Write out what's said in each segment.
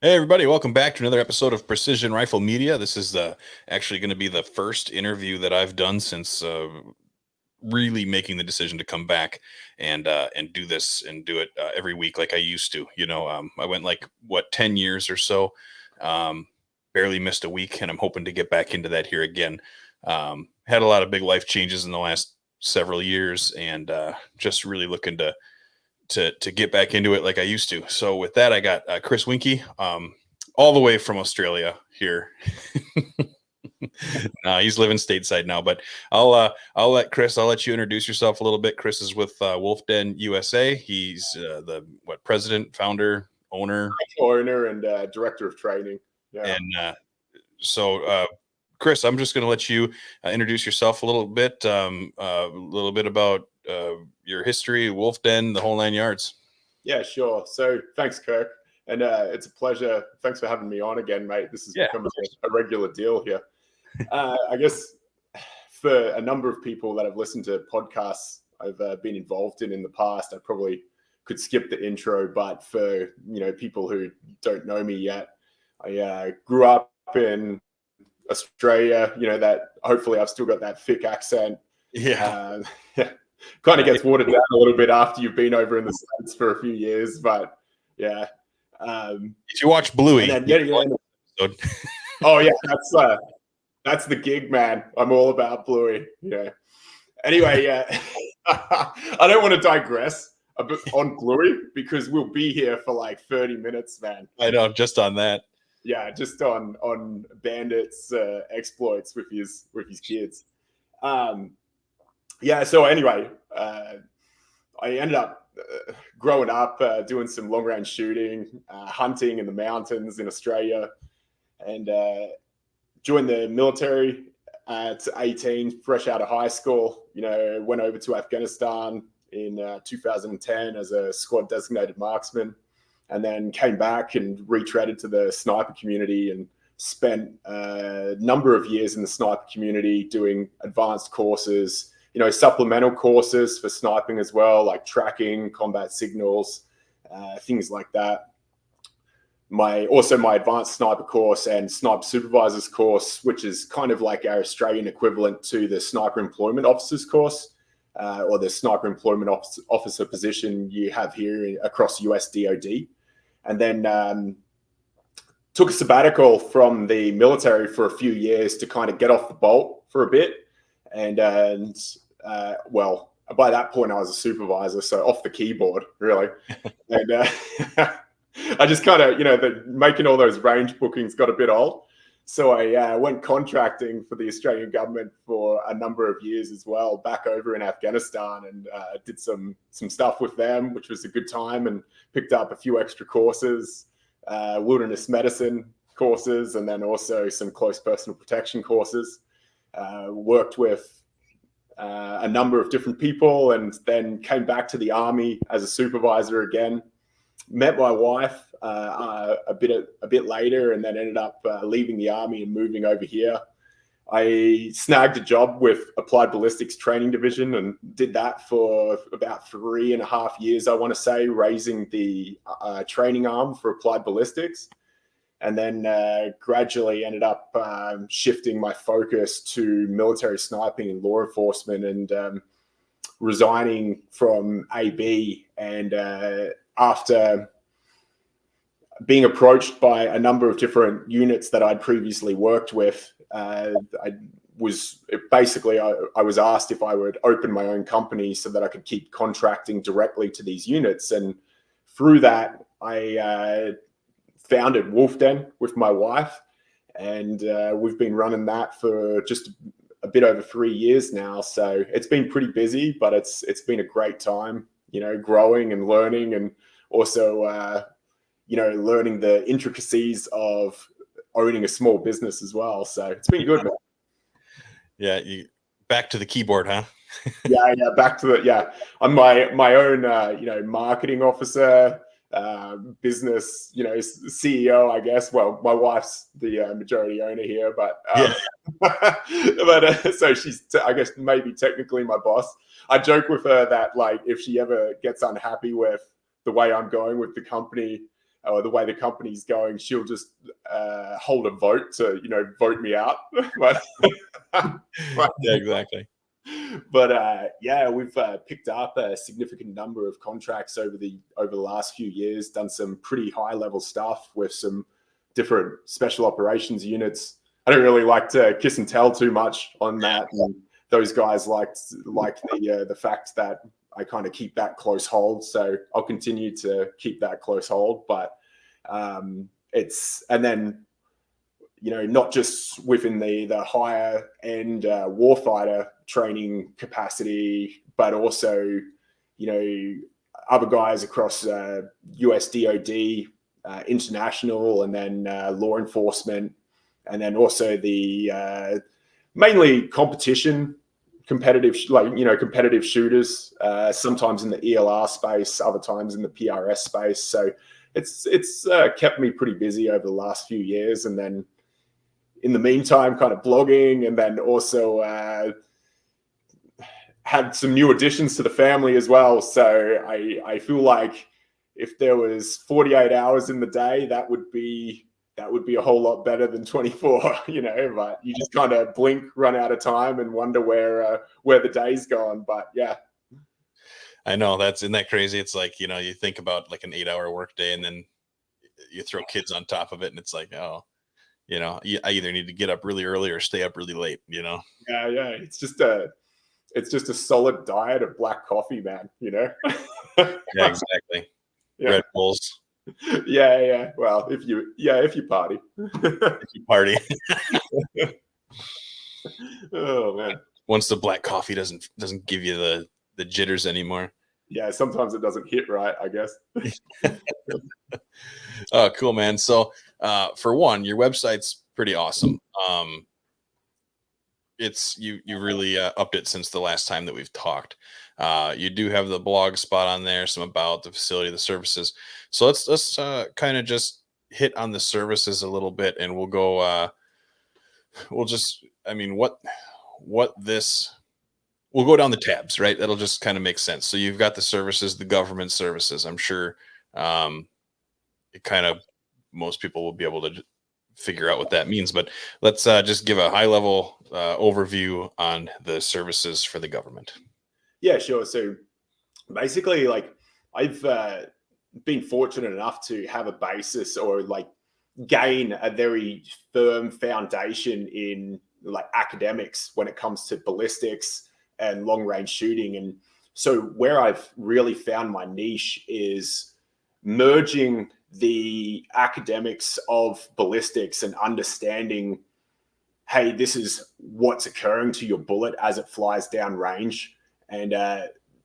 Hey everybody, welcome back to another episode of Precision Rifle Media. This is actually going to be the first interview that I've done since really making the decision to come back and do this and do it every week like I used to. I went like 10 years or so, um, barely missed a week, and I'm hoping to get back into that here again. Had a lot of big life changes in the last several years, and just really looking to get back into it like I used to. So with that, I got Chris Wiencke, all the way from Australia here. He's living stateside now, but I'll let you introduce yourself a little bit. Chris is with Wolf Den USA. He's the president, founder, owner, owner and director of training. Yeah. and Chris, I'm just going to let you introduce yourself a little bit about your history, Wolf Den, the whole nine yards. Yeah, sure. So thanks, Kirk. And it's a pleasure. Thanks for having me on again, mate. This has become a regular deal here. I guess for a number of people that have listened to podcasts I've been involved in the past, I probably could skip the intro. But for people who don't know me yet, I grew up in Australia. That hopefully I've still got that thick accent. Yeah. Kind of gets watered down a little bit after you've been over in the States for a few years, but yeah. If you watch Bluey, oh yeah, that's the gig, man. I'm all about Bluey. Yeah. Anyway, yeah, I don't want to digress a bit on Bluey because we'll be here for like 30 minutes, man. I know, just on that. Yeah, just on Bandit's exploits with his kids. Yeah, so anyway, I ended up growing up doing some long range shooting, hunting in the mountains in Australia, and joined the military at 18, fresh out of high school. Went over to Afghanistan in 2010 as a squad designated marksman, and then came back and retreaded to the sniper community and spent a number of years in the sniper community doing advanced courses, supplemental courses for sniping as well, like tracking, combat signals, things like that. My advanced sniper course and sniper supervisors course, which is kind of like our Australian equivalent to the sniper employment officers course, or the sniper employment officer position you have here across US DoD. And then took a sabbatical from the military for a few years to kind of get off the bolt for a bit. And by that point I was a supervisor, so off the keyboard really. And I just kind of, making all those range bookings got a bit old. So I went contracting for the Australian government for a number of years as well, back over in Afghanistan, and did some stuff with them, which was a good time, and picked up a few extra courses, wilderness medicine courses, and then also some close personal protection courses. Worked with a number of different people, and then came back to the Army as a supervisor again. Met my wife a bit later, and then ended up leaving the Army and moving over here. I snagged a job with Applied Ballistics Training Division and did that for about 3.5 years, I want to say, raising the training arm for Applied Ballistics. And then gradually ended up shifting my focus to military sniping and law enforcement, and resigning from AB. And after being approached by a number of different units that I'd previously worked with, I was asked if I would open my own company so that I could keep contracting directly to these units. And through that, I founded Wolf Den with my wife, and we've been running that for just a bit over 3 years now. So it's been pretty busy, but it's been a great time, growing and learning, and also learning the intricacies of owning a small business as well. So it's been good. Yeah, back to the keyboard, huh? yeah, back to it. Yeah, I'm my own marketing officer, business, CEO, I guess. Well, my wife's the majority owner here, but so she's I guess maybe technically my boss. I joke with her that, like, if she ever gets unhappy with the way I'm going with the company, or the way the company's going, she'll just hold a vote to, vote me out. but, Yeah, exactly. But yeah, we've picked up a significant number of contracts over the last few years, done some pretty high level stuff with some different special operations units. I don't really like to kiss and tell too much on that. And those guys like the fact that I kind of keep that close hold. So I'll continue to keep that close hold. But and then, not just within the higher end warfighter training capacity, but also, other guys across US DoD, international, and then law enforcement, and then also the mainly competitive shooters, sometimes in the ELR space, other times in the PRS space. So it's kept me pretty busy over the last few years. And then in the meantime, kind of blogging, and then also had some new additions to the family as well. So I feel like if there was 48 hours in the day, that would be a whole lot better than 24, but you just kind of blink, run out of time, and wonder where the day's gone. But yeah. I know, isn't that crazy? It's like, you think about like an 8-hour workday, and then you throw kids on top of it, and it's like, oh, I either need to get up really early or stay up really late, Yeah. It's just a solid diet of black coffee, man, Yeah, exactly. Yeah. Red Bulls. Yeah. Well, if you party. If you party. Oh man. Once the black coffee doesn't give you the jitters anymore. Yeah, sometimes it doesn't hit right, I guess. Oh, cool, man. So for one, your website's pretty awesome. It's you really upped it since the last time that we've talked. You do have the blog spot on there, some about the facility, the services. So let's kind of just hit on the services a little bit, and we'll go. We'll just, we'll go down the tabs, right? That'll just kind of make sense. So you've got the services, the government services. I'm sure it kind of, most people will be able to figure out what that means, but let's just give a high level overview on the services for the government. Yeah, sure. So basically, like, I've been fortunate enough to have a basis, or like gain a very firm foundation in like academics when it comes to ballistics and long range shooting. And so where I've really found my niche is merging the academics of ballistics and understanding, hey, this is what's occurring to your bullet as it flies down range, and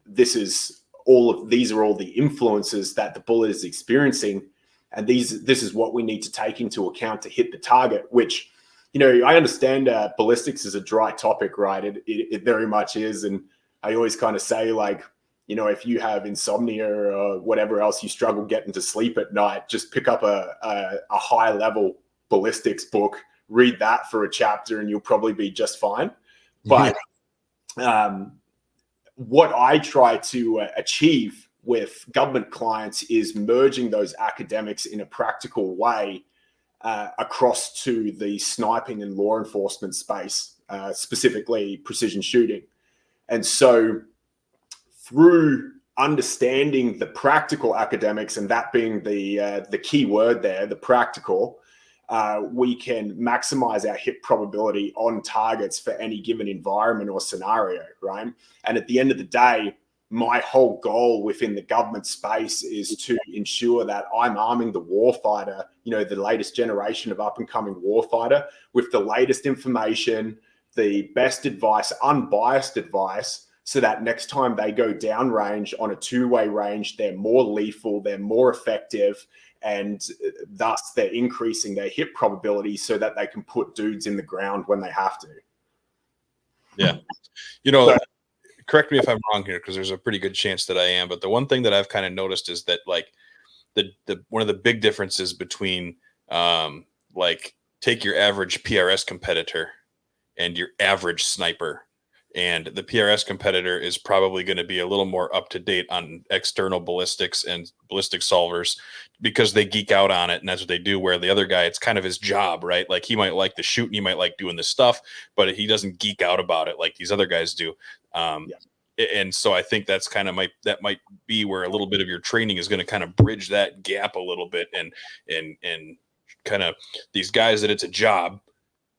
these are all the influences that the bullet is experiencing, and this is what we need to take into account to hit the target. Which, I understand ballistics is a dry topic, right? It very much is, and I always kind of say, like, if you have insomnia or whatever else, you struggle getting to sleep at night, just pick up a high level ballistics book, read that for a chapter, and you'll probably be just fine. But what I try to achieve with government clients is merging those academics in a practical way across to the sniping and law enforcement space, specifically precision shooting. And so through understanding the practical academics, and that being the key word there, the practical, we can maximize our hit probability on targets for any given environment or scenario, right? And at the end of the day, my whole goal within the government space is to ensure that I'm arming the warfighter, the latest generation of up-and-coming warfighter, with the latest information, the best advice, unbiased advice, so that next time they go downrange on a two-way range, they're more lethal, they're more effective, and thus they're increasing their hit probability so that they can put dudes in the ground when they have to. Yeah. Correct me if I'm wrong here, because there's a pretty good chance that I am. But the one thing that I've kind of noticed is that, like, the one of the big differences between like, take your average PRS competitor and your average sniper and the PRS competitor is probably going to be a little more up to date on external ballistics and ballistic solvers because they geek out on it, and that's what they do. Where the other guy, it's kind of his job, right? Like he might like the shooting, he might like doing this stuff, but he doesn't geek out about it like these other guys do. Um, Yeah. and so I think that's kind of might be where a little bit of your training is going to kind of bridge that gap a little bit, and kind of these guys that it's a job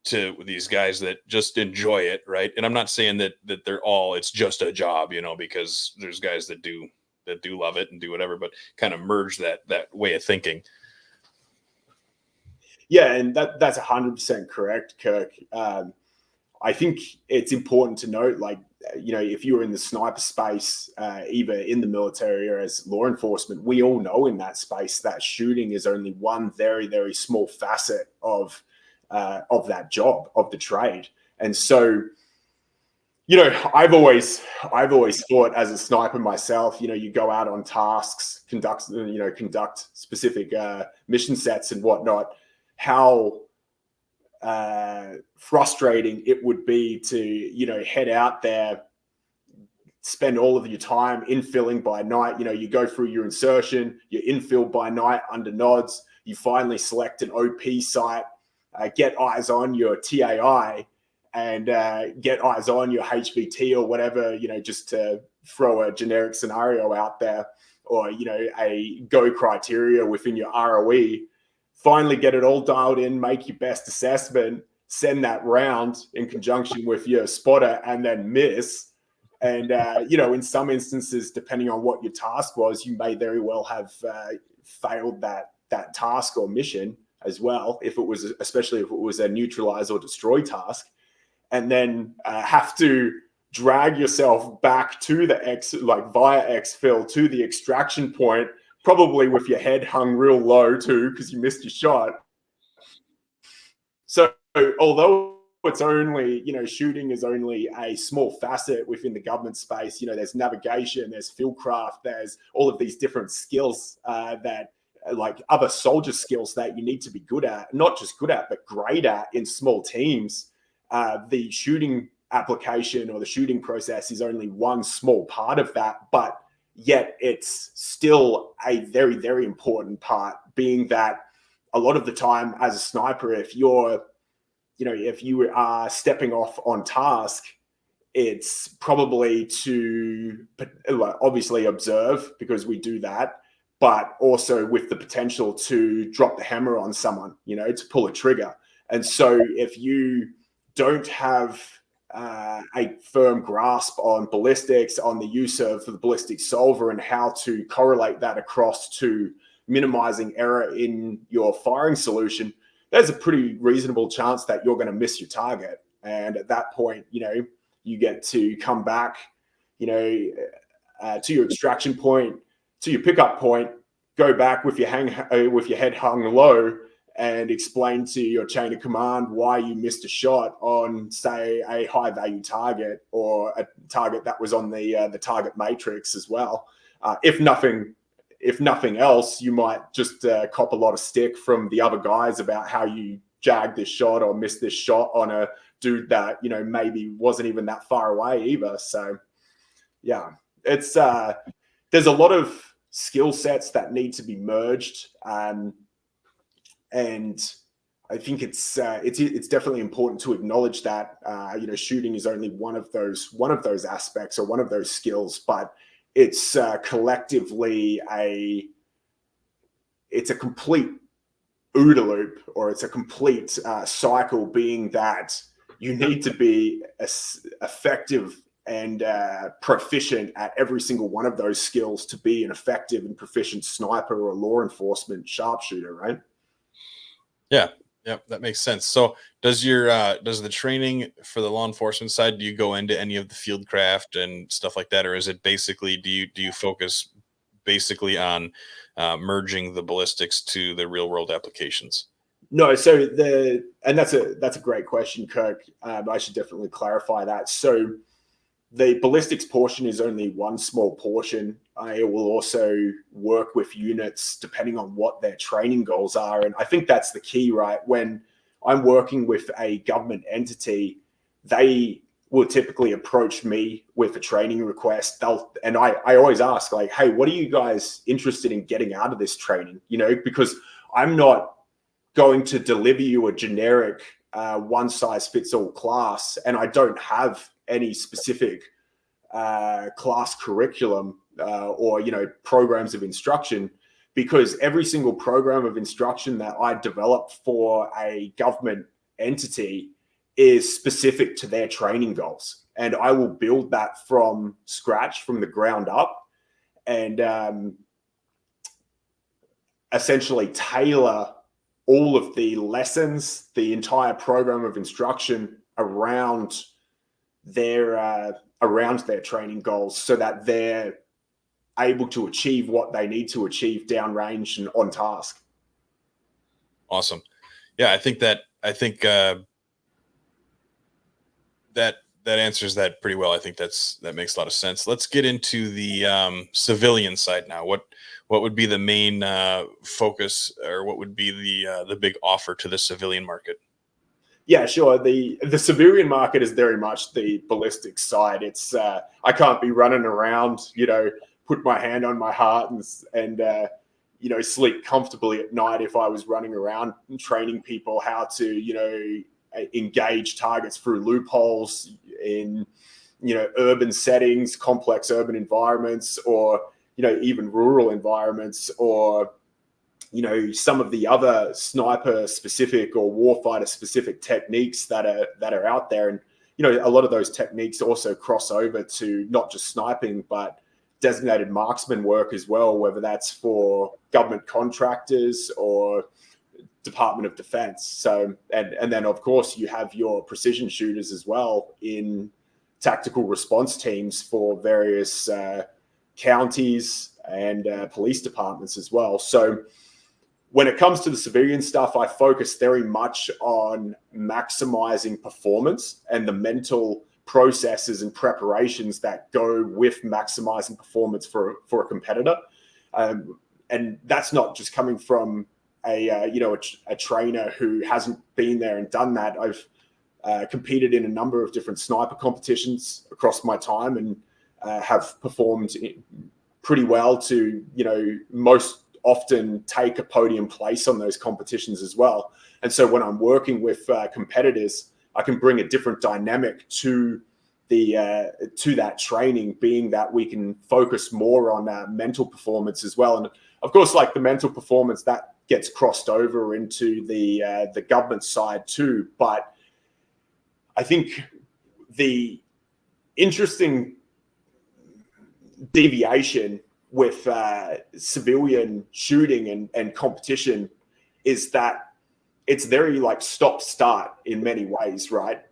to these guys that just enjoy it, right? And I'm not saying that they're all it's just a job, because there's guys that do love it and do whatever, but kind of merge that way of thinking. Yeah, and that's 100% correct, Kirk. I think it's important to note, like, if you're in the sniper space, either in the military or as law enforcement, we all know in that space that shooting is only one very, very small facet of that job, of the trade. And so, I've always thought as a sniper myself, you go out on tasks, conduct specific mission sets and whatnot, how frustrating it would be to head out there, spend all of your time infilling by night. You go through your insertion, you infill by night under nods, you finally select an OP site, get eyes on your TAI, and get eyes on your HVT or whatever, just to throw a generic scenario out there, or a go criteria within your ROE. Finally get it all dialed in, make your best assessment, send that round in conjunction with your spotter, and then miss. And, in some instances, depending on what your task was, you may very well have failed that task or mission as well, especially if it was a neutralize or destroy task, and then have to drag yourself back to the via exfil to the extraction point, probably with your head hung real low too, because you missed your shot. So although it's only, shooting is only a small facet within the government space, there's navigation, there's fieldcraft, there's all of these different skills that like other soldier skills that you need to be good at, not just good at, but great at in small teams. The shooting application or the shooting process is only one small part of that, but yet it's still a very, very important part, being that a lot of the time as a sniper, if you are stepping off on task, it's probably to obviously observe, because we do that, but also with the potential to drop the hammer on someone, to pull a trigger. And so if you don't have a firm grasp on ballistics, on the use of the ballistic solver, and how to correlate that across to minimizing error in your firing solution, there's a pretty reasonable chance that you're going to miss your target. And at that point, you get to come back, to your extraction point, to your pickup point, go back with your head hung low, and explain to your chain of command why you missed a shot on, say, a high value target, or a target that was on the target matrix as well. If nothing else, you might just cop a lot of stick from the other guys about how you jagged this shot or missed this shot on a dude that maybe wasn't even that far away either. So yeah, it's there's a lot of skill sets that need to be merged. And I think it's definitely important to acknowledge that shooting is only one of those aspects or one of those skills, but it's collectively it's a complete OODA loop, or it's a complete cycle, being that you need to be effective and proficient at every single one of those skills to be an effective and proficient sniper or law enforcement sharpshooter, right? Yeah, that makes sense. So does the training for the law enforcement side, do you go into any of the field craft and stuff like that, or is it basically do you focus basically on merging the ballistics to the real world applications? No, so that's a great question, Kirk. I should definitely clarify that. So the ballistics portion is only one small portion. It will also work with units depending on what their training goals are. And I think that's the key, right? When I'm working with a government entity, they will typically approach me with a training request. I always ask, like, hey, what are you guys interested in getting out of this training? You know, because I'm not going to deliver you a generic one size fits all class, and I don't have any specific class curriculum or, you know, programs of instruction, because every single program of instruction that I develop for a government entity is specific to their training goals. And I will build that from scratch, from the ground up, and essentially tailor all of the lessons, the entire program of instruction around their training goals, so that they're able to achieve what they need to achieve downrange and on task. Awesome. Yeah, I think that that answers that pretty well. I think that makes a lot of sense. Let's get into the civilian side now. What would be the main focus, or what would be the big offer to the civilian market? Yeah, sure. The civilian market is very much the ballistic side. It's I can't be running around, you know, put my hand on my heart and you know, sleep comfortably at night if I was running around and training people how to, you know, engage targets through loopholes in, you know, urban settings, complex urban environments, or, you know, even rural environments, or, you know, some of the other sniper specific or warfighter specific techniques that are out there. And, you know, a lot of those techniques also cross over to not just sniping, but designated marksman work as well, whether that's for government contractors or Department of Defense. So, and then of course you have your precision shooters as well in tactical response teams for various counties and police departments as well. So when it comes to the civilian stuff, I focus very much on maximizing performance and the mental processes and preparations that go with maximizing performance for a competitor. And that's not just coming from a trainer who hasn't been there and done that. I've competed in a number of different sniper competitions across my time, and have performed pretty well to, you know, most often take a podium place on those competitions as well. And so when I'm working with competitors, I can bring a different dynamic to that training, being that we can focus more on mental performance as well. And of course, like the mental performance, that gets crossed over into the government side too. But I think the interesting deviation with civilian shooting and competition is that it's very like stop-start in many ways, right?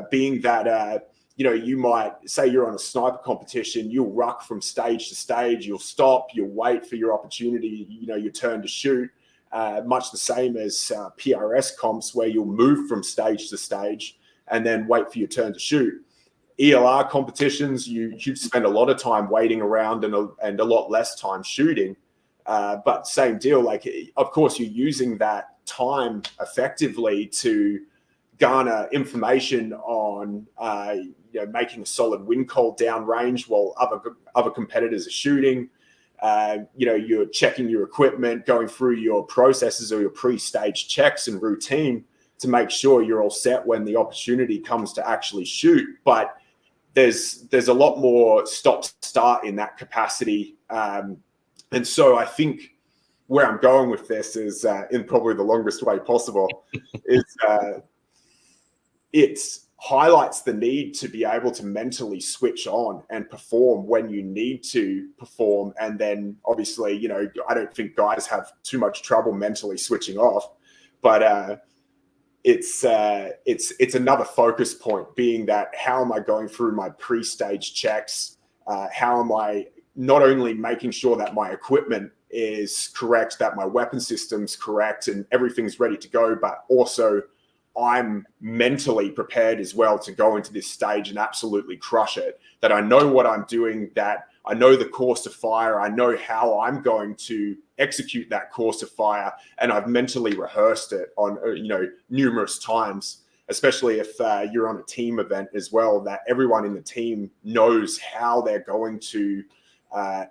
Being that, you know, you might say you're on a sniper competition, you'll ruck from stage to stage, you'll stop, you'll wait for your opportunity, you know, your turn to shoot, much the same as PRS comps, where you'll move from stage to stage and then wait for your turn to shoot. ELR competitions, you spend a lot of time waiting around and a lot less time shooting. But same deal, like, of course, you're using that time effectively to garner information on you know, making a solid wind call downrange while other competitors are shooting. You know, you're checking your equipment, going through your processes or your pre-stage checks and routine to make sure you're all set when the opportunity comes to actually shoot. But there's a lot more stop-start in that capacity. And so I think where I'm going with this is, in probably the longest way possible, is it highlights the need to be able to mentally switch on and perform when you need to perform. And then obviously, you know, I don't think guys have too much trouble mentally switching off, but it's another focus point, being that how am I going through my pre-stage checks? How am I not only making sure that my equipment is correct, that my weapon system's correct and everything's ready to go, but also I'm mentally prepared as well to go into this stage and absolutely crush it, that I know what I'm doing, that I know the course of fire, I know how I'm going to execute that course of fire, and I've mentally rehearsed it on, you know, numerous times. especially if you're on a team event as well, that everyone in the team knows how they're going to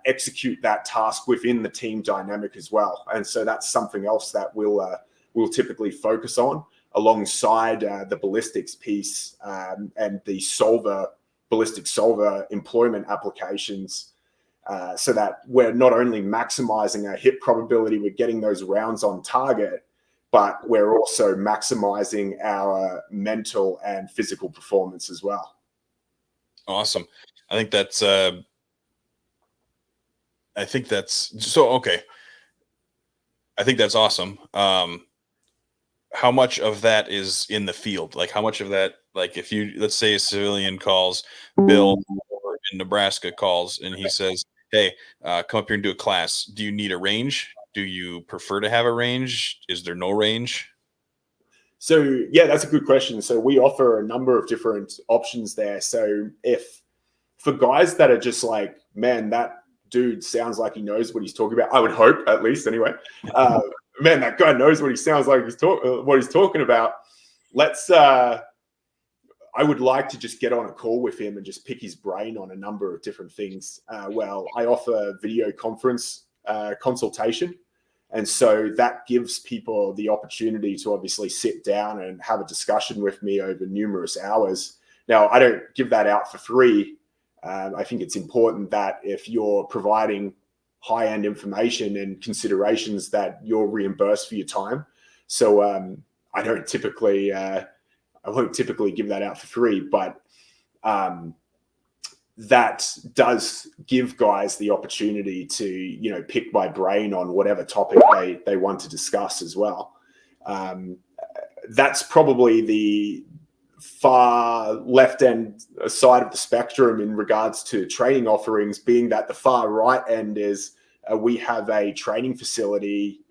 execute that task within the team dynamic as well. And so that's something else that we'll typically focus on alongside the ballistics piece and the ballistic solver employment applications, so that we're not only maximizing our hit probability with getting those rounds on target, but we're also maximizing our mental and physical performance as well. Awesome. I think that's so okay. I think that's awesome. How much of that is in the field? Like how much of that, like if you, let's say a civilian calls Bill or in Nebraska calls and he says, hey, come up here and do a class. Do you need a range? Do you prefer to have a range? Is there no range? So yeah, that's a good question. So we offer a number of different options there. So if for guys that are just like, man, that dude sounds like he knows what he's talking about, I would hope, at least anyway. Man, that guy knows what he sounds like what he's talking about. Let's I would like to just get on a call with him and just pick his brain on a number of different things. Well, I offer video conference consultation. And so that gives people the opportunity to obviously sit down and have a discussion with me over numerous hours. Now, I don't give that out for free. I think it's important that if you're providing high-end information and considerations that you're reimbursed for your time. So I won't typically give that out for free, but that does give guys the opportunity to, pick my brain on whatever topic they want to discuss as well. That's probably the far left end side of the spectrum in regards to training offerings, being that the far right end is we have a training facility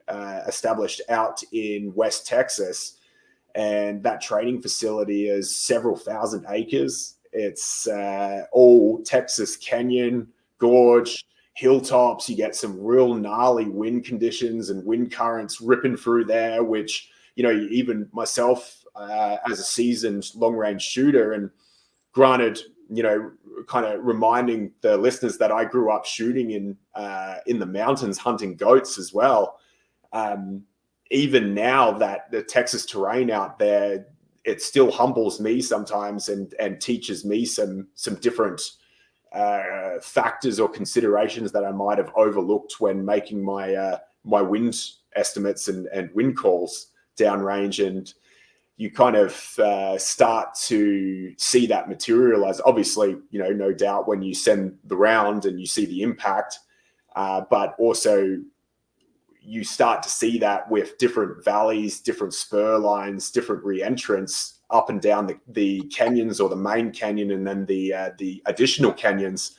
established out in West Texas, and that training facility is several thousand acres. It's all Texas canyon, gorge, hilltops. You get some real gnarly wind conditions and wind currents ripping through there, which, even myself as a seasoned long-range shooter, and granted, kind of reminding the listeners that I grew up shooting in the mountains, hunting goats as well. Even now that the Texas terrain out there, it still humbles me sometimes and teaches me some different factors or considerations that I might have overlooked when making my wind estimates and wind calls downrange. And you kind of start to see that materialize. Obviously, no doubt when you send the round and you see the impact, but also you start to see that with different valleys, different spur lines, different re-entrants up and down the canyons or the main canyon, and then the additional canyons.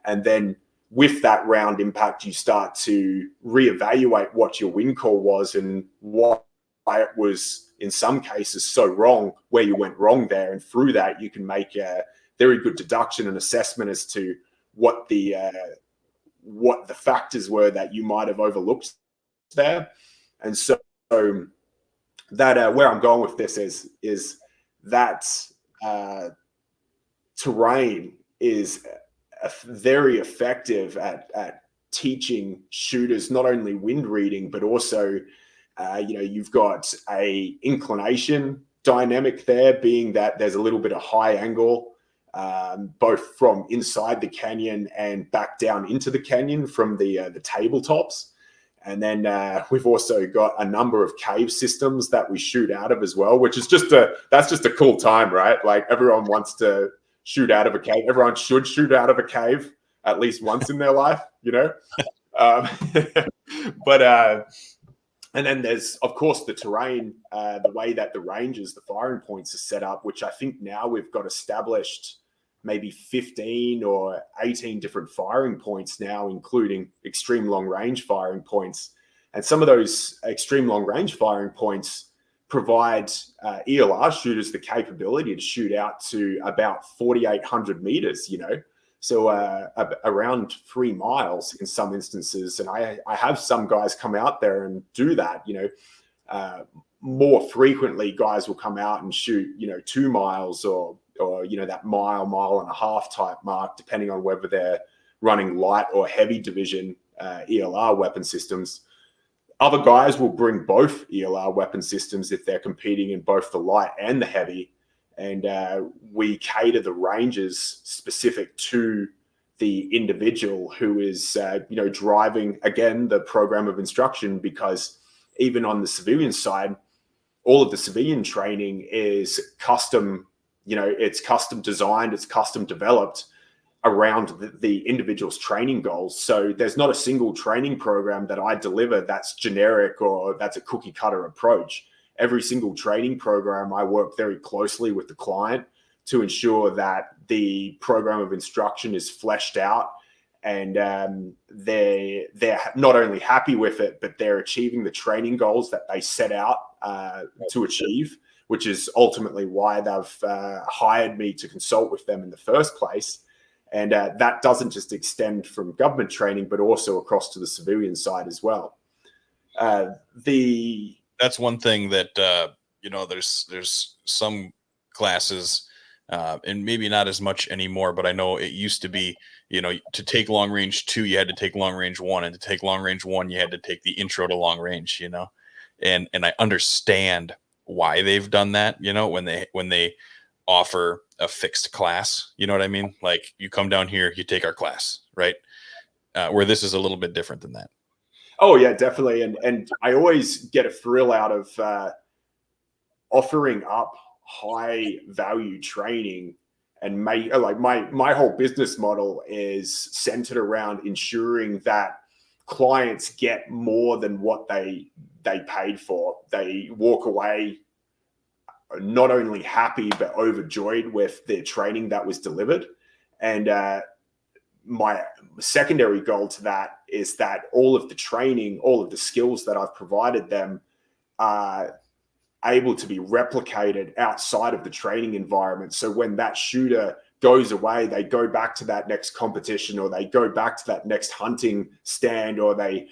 And then with that round impact, you start to reevaluate what your wind call was and why it was, in some cases, so wrong, where you went wrong there. And through that, you can make a very good deduction and assessment as to what the factors were that you might have overlooked there. And so that where I'm going with this is that terrain is very effective at teaching shooters not only wind reading, but also you've got a inclination dynamic there, being that there's a little bit of high angle both from inside the canyon and back down into the canyon from the tabletops. And then we've also got a number of cave systems that we shoot out of as well, which is that's just a cool time, right? Like everyone wants to shoot out of a cave. Everyone should shoot out of a cave at least once in their life, But and then there's, of course, the terrain, the way that the ranges, the firing points are set up, which I think now we've got established maybe 15 or 18 different firing points now, including extreme long range firing points. And some of those extreme long range firing points provide ELR shooters the capability to shoot out to about 4,800 meters, so around 3 miles in some instances. And I have some guys come out there and do that. more frequently guys will come out and shoot, 2 miles or that mile and a half type mark, depending on whether they're running light or heavy division ELR weapon systems. Other guys will bring both ELR weapon systems if they're competing in both the light and the heavy. And we cater the ranges specific to the individual who is, driving, again, the program of instruction, because even on the civilian side, all of the civilian training is custom, it's custom designed, it's custom developed around the individual's training goals. So there's not a single training program that I deliver that's generic or that's a cookie cutter approach. Every single training program, I work very closely with the client to ensure that the program of instruction is fleshed out, and they're not only happy with it, but they're achieving the training goals that they set out to achieve, which is ultimately why they've hired me to consult with them in the first place. And that doesn't just extend from government training, but also across to the civilian side as well. That's one thing that there's some classes, and maybe not as much anymore, but I know it used to be, to take long range 2, you had to take long range 1, and to take long range 1, you had to take the intro to long range, and I understand why they've done that, when they offer a fixed class, you know what I mean? Like, you come down here, you take our class, right? Where this is a little bit different than that. Oh yeah, definitely. And I always get a thrill out of offering up high value training, and my whole business model is centered around ensuring that clients get more than what they paid for. They walk away not only happy, but overjoyed with the training that was delivered. And my secondary goal to that is that all of the training, all of the skills that I've provided them are able to be replicated outside of the training environment. So when that shooter goes away, they go back to that next competition, or they go back to that next hunting stand, or they,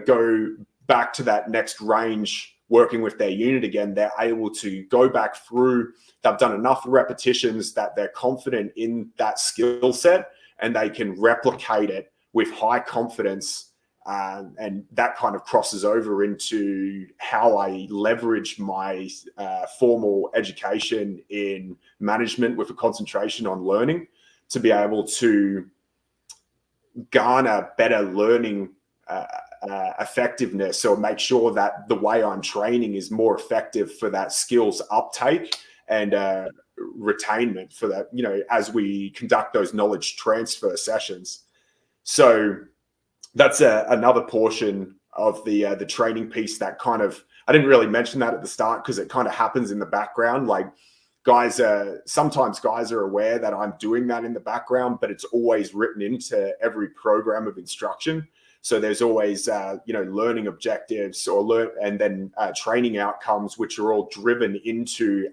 go back to that next range working with their unit again, they're able to go back through. They've done enough repetitions that they're confident in that skill set, and they can replicate it with high confidence. And that kind of crosses over into how I leverage my formal education in management with a concentration on learning to be able to garner better learning effectiveness, or make sure that the way I'm training is more effective for that skills uptake and retainment for that, as we conduct those knowledge transfer sessions. So that's another portion of the training piece that kind of, I didn't really mention that at the start because it kind of happens in the background. Like, sometimes guys are aware that I'm doing that in the background, but it's always written into every program of instruction. So there's always, learning objectives and then training outcomes, which are all driven into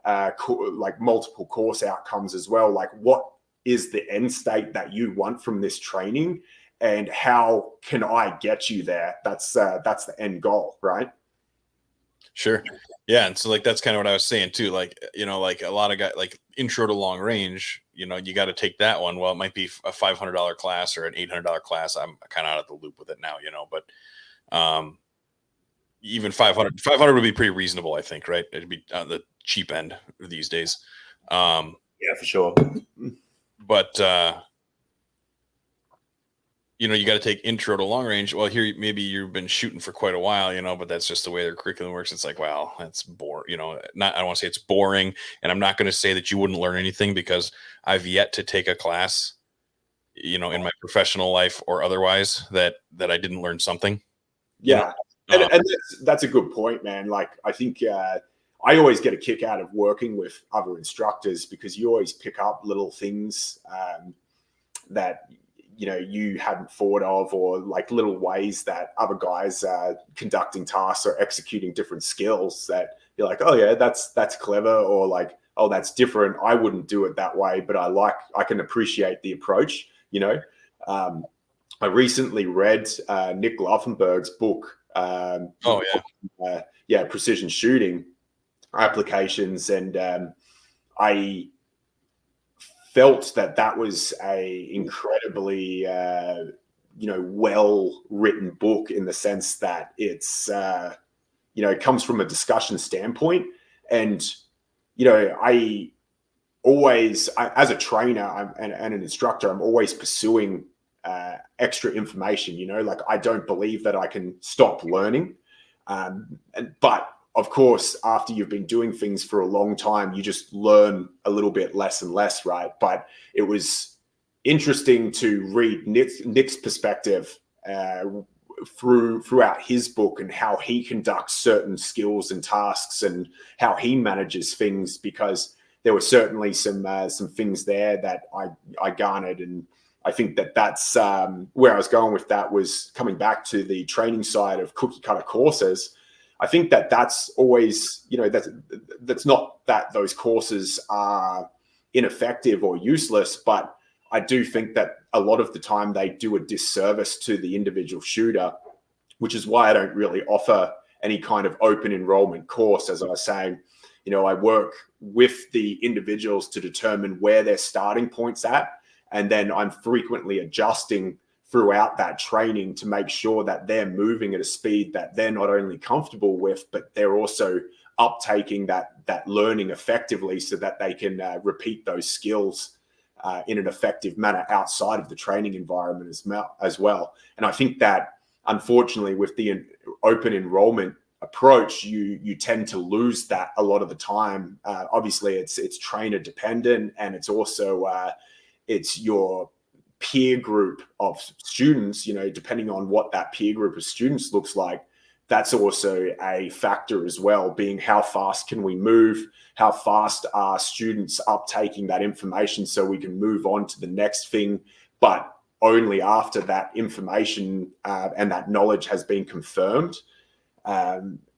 like multiple course outcomes as well. Like, what is the end state that you want from this training, and how can I get you there? That's the end goal, right? Sure. Yeah. And so, like, that's kind of what I was saying too. Like, like a lot of guys, like intro to long range, you got to take that one. Well, it might be a $500 class or an $800 class. I'm kind of out of the loop with it now, but even 500 would be pretty reasonable, I think, right? It'd be on the cheap end these days. Yeah, for sure. But you got to take intro to long range. Well, here, maybe you've been shooting for quite a while, but that's just the way their curriculum works. It's like, wow, that's boring. I don't want to say it's boring, and I'm not going to say that you wouldn't learn anything, because I've yet to take a class, in my professional life or otherwise, that I didn't learn something. Yeah. And that's a good point, man. Like, I think I always get a kick out of working with other instructors, because you always pick up little things that you hadn't thought of, or like little ways that other guys are conducting tasks or executing different skills that you're like, oh yeah, that's clever, or like, oh, that's different. I wouldn't do it that way, but I can appreciate the approach. I recently read Nick Laufenberg's book. Oh yeah. Precision shooting applications, and I felt that was a incredibly well written book, in the sense that it's it comes from a discussion standpoint. And I always, as a trainer and an instructor, I'm always pursuing extra information. Like, I don't believe that I can stop learning, but of course, after you've been doing things for a long time, you just learn a little bit less and less, right? But it was interesting to read Nick's perspective throughout his book, and how he conducts certain skills and tasks, and how he manages things, because there were certainly some things there that I garnered. And I think that's where I was going with that, was coming back to the training side of cookie cutter courses. I think that's always, that's not that those courses are ineffective or useless, but I do think that a lot of the time they do a disservice to the individual shooter, which is why I don't really offer any kind of open enrollment course. As I was saying, I work with the individuals to determine where their starting point's at, and then I'm frequently adjusting throughout that training to make sure that they're moving at a speed that they're not only comfortable with, but they're also uptaking that learning effectively, so that they can repeat those skills in an effective manner outside of the training environment as well. And I think that, unfortunately, with the open enrollment approach, you tend to lose that a lot of the time. Obviously, it's trainer dependent, and it's also it's your peer group of students. Depending on what that peer group of students looks like, that's also a factor as well, being how fast can we move, how fast are students uptaking that information, so we can move on to the next thing, but only after that information and that knowledge has been confirmed.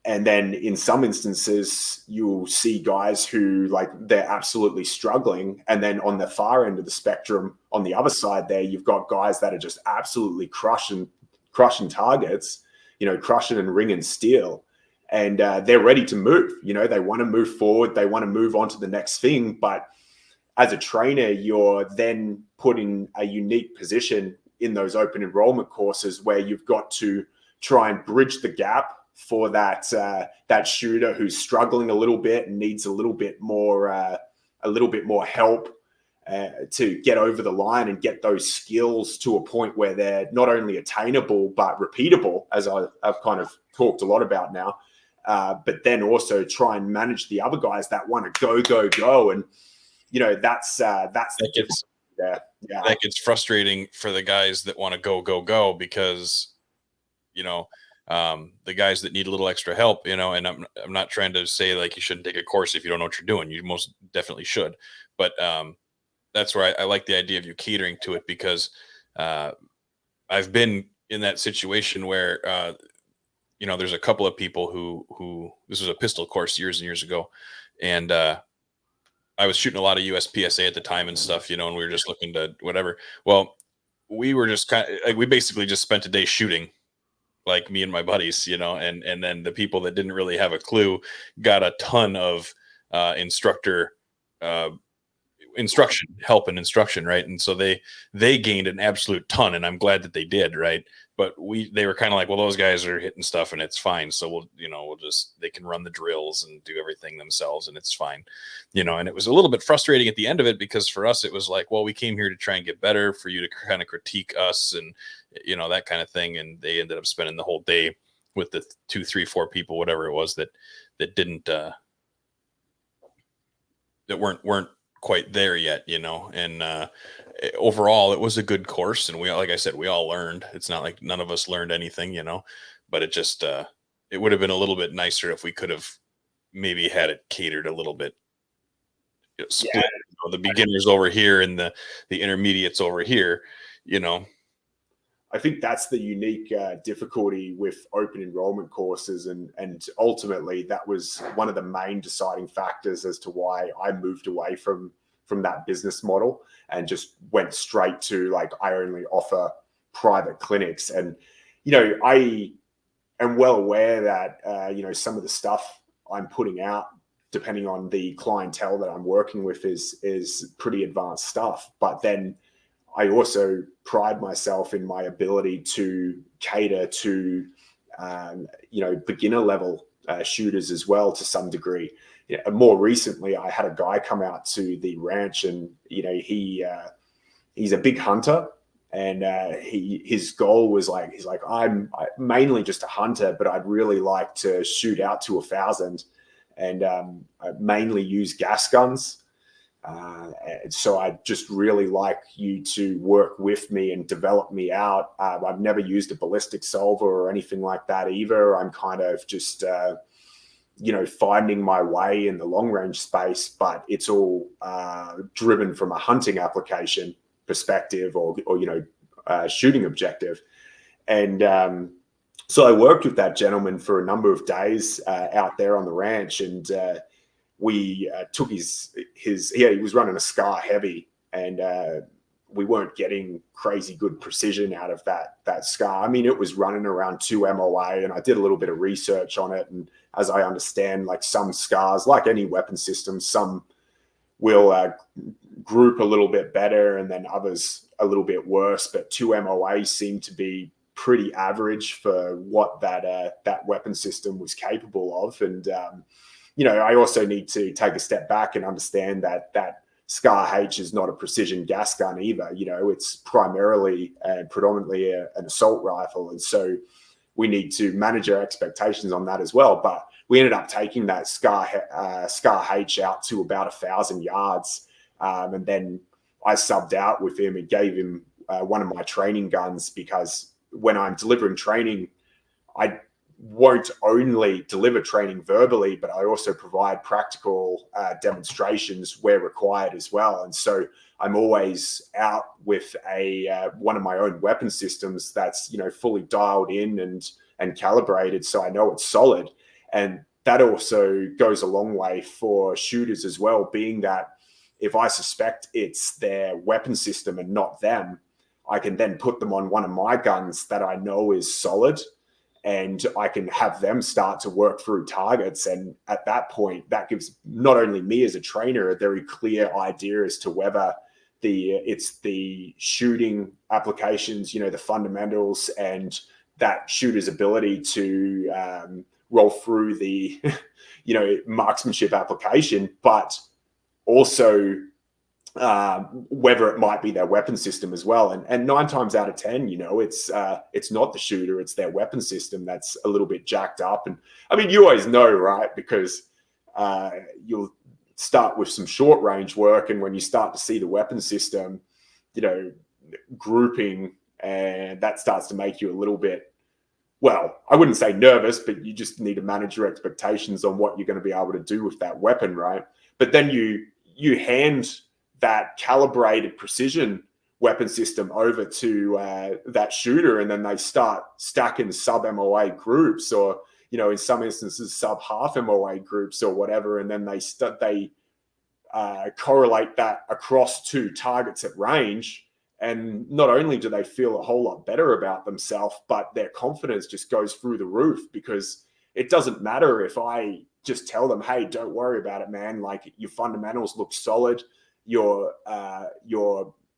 And then in some instances, you'll see guys who, like, they're absolutely struggling. And then on the far end of the spectrum, on the other side there, you've got guys that are just absolutely crushing targets, crushing and ringing steel. And they're ready to move. They want to move forward. They want to move on to the next thing. But as a trainer, you're then put in a unique position in those open enrollment courses, where you've got to try and bridge the gap for that shooter who's struggling a little bit and needs a little bit more help to get over the line and get those skills to a point where they're not only attainable but repeatable, as I've kind of talked a lot about now. But then also try and manage the other guys that want to go, and that's the difference there. Yeah, that gets frustrating for the guys that want to go, because the guys that need a little extra help, and I'm not trying to say like you shouldn't take a course if you don't know what you're doing. You most definitely should, but that's where I like the idea of you catering to it, because I've been in that situation where there's a couple of people who this was a pistol course years and years ago, and I was shooting a lot of USPSA at the time and stuff, and we were just looking to whatever. Well, we were just we basically just spent a day shooting, like me and my buddies, and then the people that didn't really have a clue got a ton of instructor help and instruction, right? And so they gained an absolute ton, and I'm glad that they did, right? But they were kind of like, well, those guys are hitting stuff and it's fine, so we'll just, they can run the drills and do everything themselves and it's fine, and it was a little bit frustrating at the end of it, because for us it was like, well, we came here to try and get better, for you to kind of critique us and that kind of thing. And they ended up spending the whole day with the 2, 3, 4 people, whatever it was, that didn't that weren't quite there yet, and overall it was a good course, and we, like I said, we all learned. It's not like none of us learned anything, but it just it would have been a little bit nicer if we could have maybe had it catered a little bit, split, the beginners over here and the intermediates over here. I think that's the unique difficulty with open enrollment courses, and ultimately that was one of the main deciding factors as to why I moved away from that business model and just went straight to, like, I only offer private clinics. And, I am well aware that, some of the stuff I'm putting out, depending on the clientele that I'm working with, is pretty advanced stuff. But then I also pride myself in my ability to cater to, beginner level shooters as well to some degree. More recently, I had a guy come out to the ranch, and he's a big hunter, and his goal was like, he's like, I'm mainly just a hunter, but I'd really like to shoot out to 1,000, and I mainly use gas guns. And so I just really like you to work with me and develop me out. I've never used a ballistic solver or anything like that either. I'm kind of just, finding my way in the long range space, but it's all driven from a hunting application perspective or shooting objective. And so I worked with that gentleman for a number of days out there on the ranch, and we took he was running a Scar Heavy, and we weren't getting crazy good precision out of that Scar. I mean, it was running around 2 MOA, and I did a little bit of research on it. And as I understand, like some Scars, like any weapon system, some will group a little bit better, and then others a little bit worse. But 2 MOA seemed to be pretty average for what that weapon system was capable of. And I also need to take a step back and understand that Scar H is not a precision gas gun either. It's primarily and predominantly an assault rifle. And so we need to manage our expectations on that as well. But we ended up taking that Scar H out to about 1,000 yards. And then I subbed out with him and gave him one of my training guns, because when I'm delivering training, I won't only deliver training verbally, but I also provide practical demonstrations where required as well. And so I'm always out with one of my own weapon systems that's fully dialed in and calibrated, so I know it's solid. And that also goes a long way for shooters as well, being that if I suspect it's their weapon system and not them, I can then put them on one of my guns that I know is solid, and I can have them start to work through targets. And at that point, that gives not only me as a trainer a very clear idea as to whether it's the shooting applications, the fundamentals, and that shooter's ability to roll through the, marksmanship application, but also whether it might be their weapon system as well. And 9 times out of 10, it's not the shooter, it's their weapon system that's a little bit jacked up. And I mean, you always know, right? Because you'll start with some short range work, and when you start to see the weapon system, grouping, and that starts to make you a little bit, well, I wouldn't say nervous, but you just need to manage your expectations on what you're going to be able to do with that weapon, right? But then you hand that calibrated precision weapon system over to that shooter, and then they start stacking sub MOA groups, or in some instances sub half MOA groups or whatever, and then they correlate that across 2 targets at range. And not only do they feel a whole lot better about themselves, but their confidence just goes through the roof, because it doesn't matter if I just tell them, hey, don't worry about it, man. Like, your fundamentals look solid. Your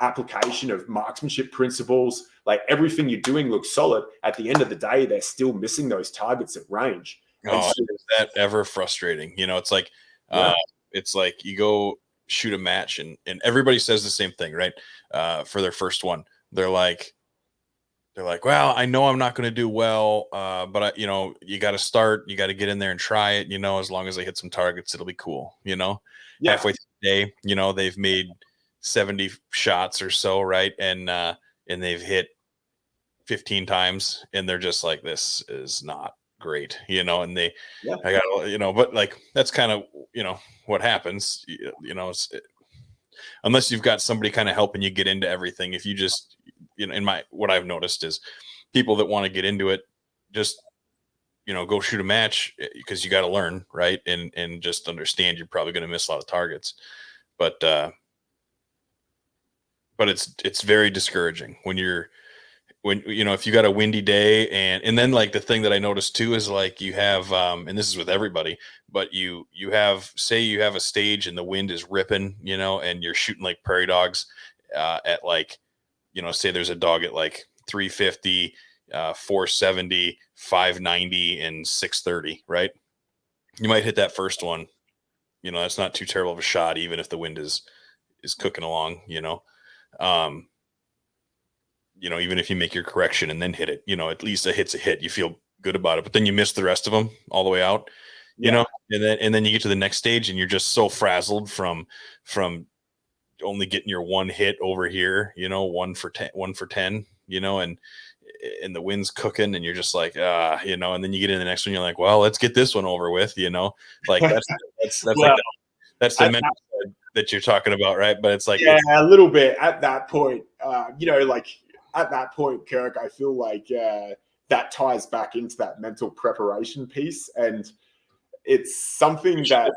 application of marksmanship principles, like everything you're doing looks solid. At the end of the day, they're still missing those targets at range. Oh, so, is that ever frustrating? It's like, it's like you go shoot a match, and everybody says the same thing, right? For their first one, they're like, well, I know I'm not going to do well, but you got to start, you got to get in there and try it. As long as I hit some targets, it'll be cool. Halfway through the day, they've made 70 shots or so, right? And they've hit 15 times, and they're just like, this is not great, and I got, but like, that's kind of, what happens, unless you've got somebody kind of helping you get into everything. If you just, what I've noticed is people that want to get into it, just, go shoot a match, because you got to learn, right? And just understand you're probably going to miss a lot of targets, but it's very discouraging when you're when, if you got a windy day, and then like the thing that I noticed too is like you have, and this is with everybody, but you have, say you have a stage and the wind is ripping, and you're shooting like prairie dogs, at like, say there's a dog at like 350, 470, 590, and 630, right? You might hit that first one. That's not too terrible of a shot, even if the wind is cooking along. Um, even if you make your correction and then hit it, at least a hit's a hit. You feel good about it, but then you miss the rest of them all the way out, Yeah. and then you get to the next stage and you're just so frazzled from only getting your one hit over here, 1 for 10, and the wind's cooking and you're just like, and then you get in the next one, you're like, well, let's get this one over with, like that's Well, like that's the at mental side that you're talking about, right? But it's like, yeah, a little bit at that point. Like at that point, Kirk, I feel like that ties back into that mental preparation piece, and it's something that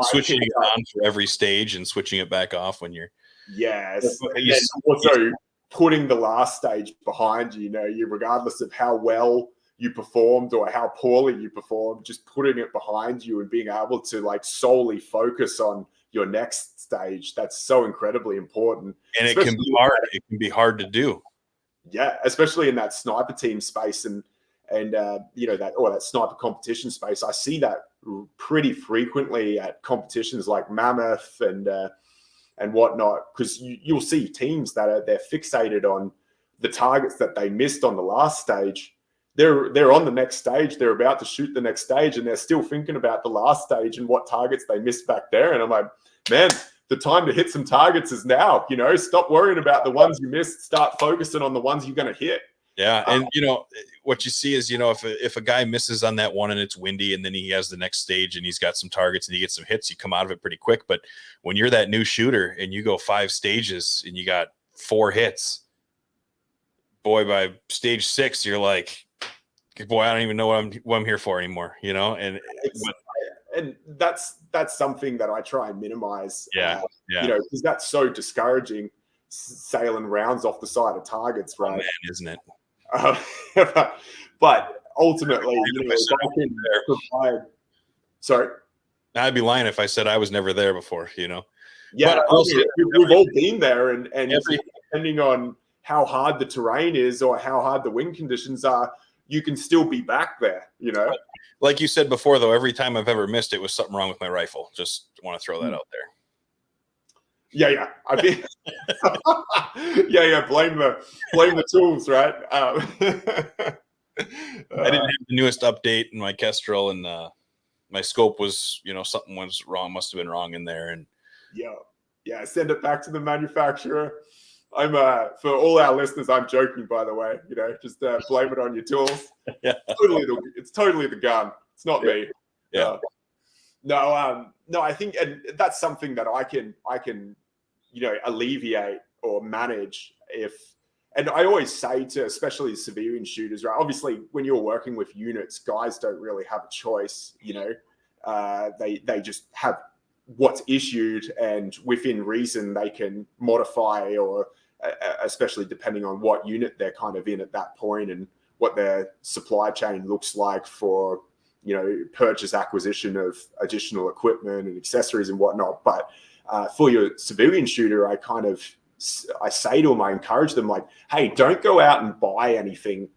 switching it on for every stage and switching it back off when you're, yes, and then also putting the last stage behind you. You regardless of how well you performed or how poorly you performed, just putting it behind you and being able to like solely focus on your next stage. That's so incredibly important. And it can be hard. It can be hard to do. Yeah, especially in that sniper team space and that sniper competition space. I see that pretty frequently at competitions like Mammoth and whatnot, because you'll see teams that they're fixated on the targets that they missed on the last stage. They're on the next stage. They're about to shoot the next stage, and they're still thinking about the last stage and what targets they missed back there. And I'm like, man, the time to hit some targets is now. Stop worrying about the ones you missed. Start focusing on the ones you're going to hit. Yeah, and what you see is, if a guy misses on that one and it's windy, and then he has the next stage and he's got some targets and he gets some hits, you come out of it pretty quick. But when you're that new shooter and you go 5 stages and you got 4 hits, boy, by stage 6 you're like, boy, I don't even know what I'm here for anymore, and that's something that I try and minimize. Yeah. Because that's so discouraging, sailing rounds off the side of targets, right? Oh, man, isn't it? But ultimately, if I can provide. Sorry, I'd be lying if I said I was never there before, Yeah, but we've all been there, and depending on how hard the terrain is or how hard the wind conditions are, you can still be back there. Like you said before, though, every time I've ever missed, it was something wrong with my rifle. Just want to throw that out there. Yeah. I mean, Blame the tools, right? I didn't have the newest update in my Kestrel, and my scope was, something was wrong. Must have been wrong in there, and send it back to the manufacturer. I'm for all our listeners, I'm joking, by the way. Just blame it on your tools. Yeah, it's totally the gun. It's not me. Yeah. No, I think, and that's something that I can alleviate or manage and I always say to especially civilian shooters, right? Obviously, when you're working with units, guys don't really have a choice. They just have what's issued, and within reason, they can modify, or especially depending on what unit they're kind of in at that point and what their supply chain looks like for purchase acquisition of additional equipment and accessories and whatnot. But for your civilian shooter, I say to them, I encourage them, like, hey, don't go out and buy anything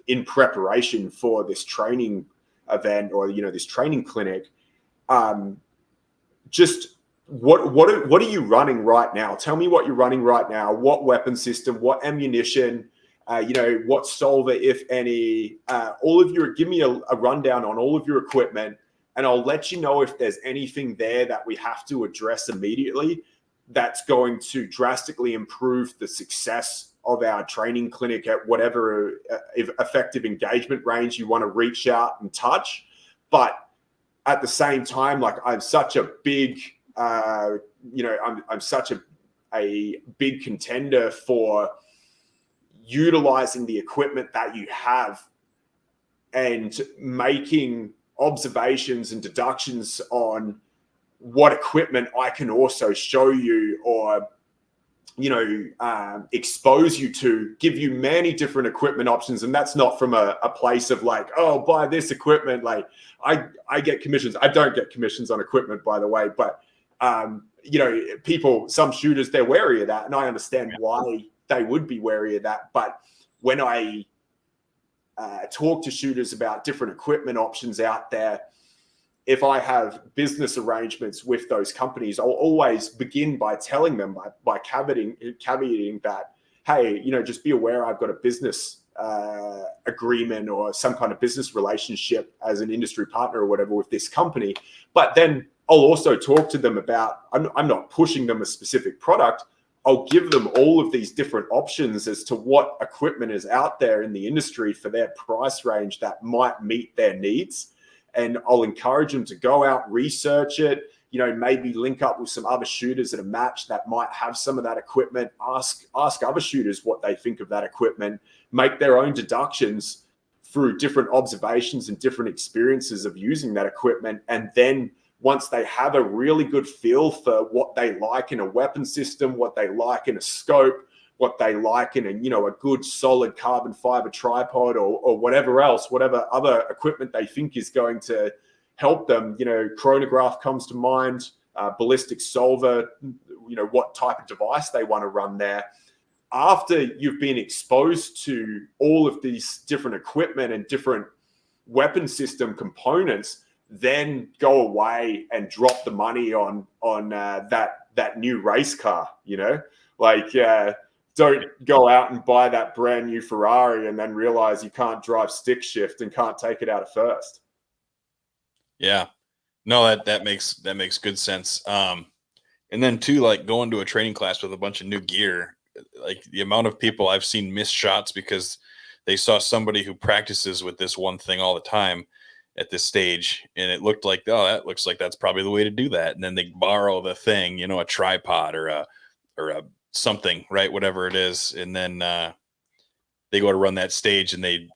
in preparation for this training event or this training clinic. Just what are you running right now? Tell me what you're running right now. What weapon system? What ammunition? What solver, if any? Give me a rundown on all of your equipment, and I'll let you know if there's anything there that we have to address immediately that's going to drastically improve the success of our training clinic at whatever effective engagement range you want to reach out and touch. But at the same time, like, I'm such a big, I'm such a big contender for utilizing the equipment that you have and making observations and deductions on what equipment I can also show you, or expose you to, give you many different equipment options. And that's not from a place of like, oh, buy this equipment. Like I get commissions. I don't get commissions on equipment, by the way, but some shooters, they're wary of that. And I understand why they would be wary of that. But when I talk to shooters about different equipment options out there, if I have business arrangements with those companies, I'll always begin by telling them, by caveating that, hey, just be aware I've got a business agreement or some kind of business relationship as an industry partner or whatever with this company. But then I'll also talk to them about, I'm not pushing them a specific product. I'll give them all of these different options as to what equipment is out there in the industry for their price range that might meet their needs. And I'll encourage them to go out, research it, maybe link up with some other shooters at a match that might have some of that equipment, ask other shooters what they think of that equipment, make their own deductions through different observations and different experiences of using that equipment. And then once they have a really good feel for what they like in a weapon system, what they like in a scope, what they like in a good solid carbon fiber tripod or whatever else, whatever other equipment they think is going to help them, chronograph comes to mind, ballistic solver, what type of device they want to run there. After you've been exposed to all of these different equipment and different weapon system components, then go away and drop the money on that new race car, don't go out and buy that brand new Ferrari and then realize you can't drive stick shift and can't take it out of first. Yeah, no, that makes good sense. And then too, like going to a training class with a bunch of new gear, like the amount of people I've seen miss shots because they saw somebody who practices with this one thing all the time at this stage, and it looked like, oh, that looks like that's probably the way to do that. And then they borrow the thing, a tripod or a something, right? Whatever it is. And then they go to run that stage and they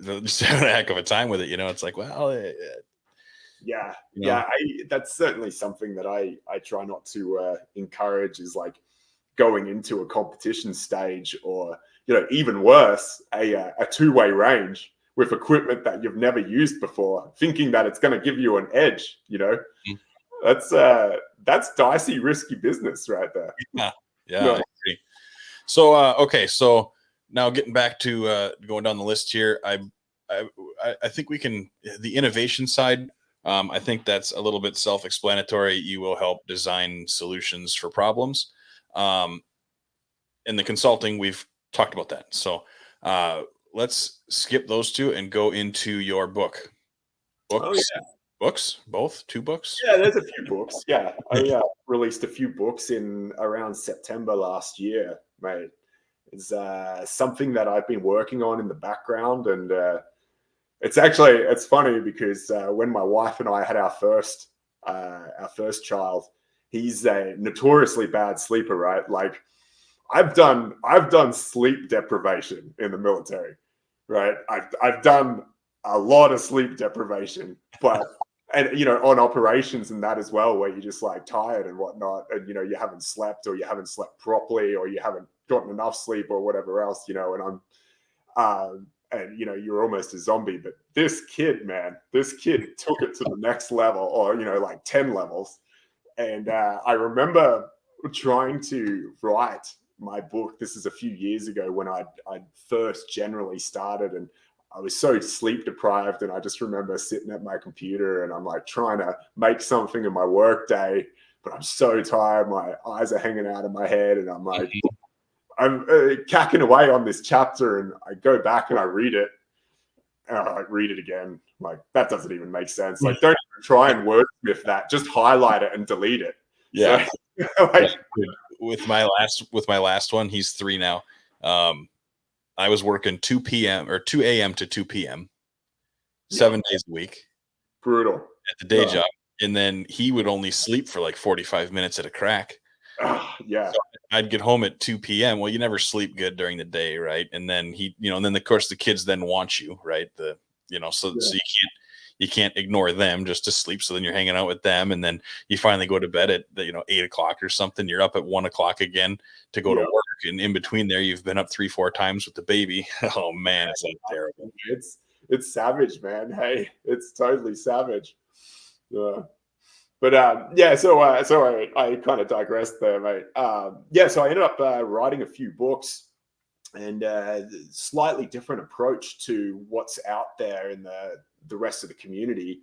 just have a heck of a time with it. It's like, well, that's certainly something that I try not to encourage, is like going into a competition stage or, even worse, a two-way range with equipment that you've never used before, thinking that it's going to give you an edge. That's dicey, risky business right there. Yeah, I agree. So, okay. So now getting back to going down the list here, I think we can, the innovation side. I think that's a little bit self-explanatory. You will help design solutions for problems. In the consulting, we've talked about that. So, let's skip those two and go into your book. Books. Oh, yeah. Books, both 2 books. Yeah, there's a few books. Yeah, I released a few books in around September last year, mate. It's something that I've been working on in the background, and it's funny because when my wife and I had our first child, he's a notoriously bad sleeper, right? Like I've done sleep deprivation in the military, right? I've done a lot of sleep deprivation, but on operations and that as well, where you're just like tired and whatnot, and you haven't slept or you haven't slept properly or you haven't gotten enough sleep or whatever else, and I'm you're almost a zombie. But this kid took it to the next level, or like 10 levels. And I remember trying to write my book. This is a few years ago when I first generally started, and I was so sleep deprived, and I just remember sitting at my computer and I'm like trying to make something in my work day, but I'm so tired. My eyes are hanging out of my head, and I'm like, I'm cacking away on this chapter, and I go back and I read it, and I read it again. Like, that doesn't even make sense. Like, don't even try and wordsmith that. Just highlight it and delete it. Yeah. So, with my last one, he's 3 now. I was working 2 p.m. or 2 a.m. to 2 p.m. 7 days a week. Brutal. At the day job. And then he would only sleep for like 45 minutes at a crack. Yeah. So I'd get home at 2 p.m. Well, you never sleep good during the day, right? And then and then of course the kids then want you, right? So you you can't ignore them just to sleep. So then you're hanging out with them, and then you finally go to bed at 8 o'clock or something. You're up at 1 o'clock again to go to Yeah. work, and in between there, you've been up 3-4 times with the baby. Oh man, is that terrible? It's savage, man. Hey, it's totally savage. Yeah. But so I kind of digressed there, mate. Yeah, so I ended up writing a few books, and slightly different approach to what's out there in the rest of the community.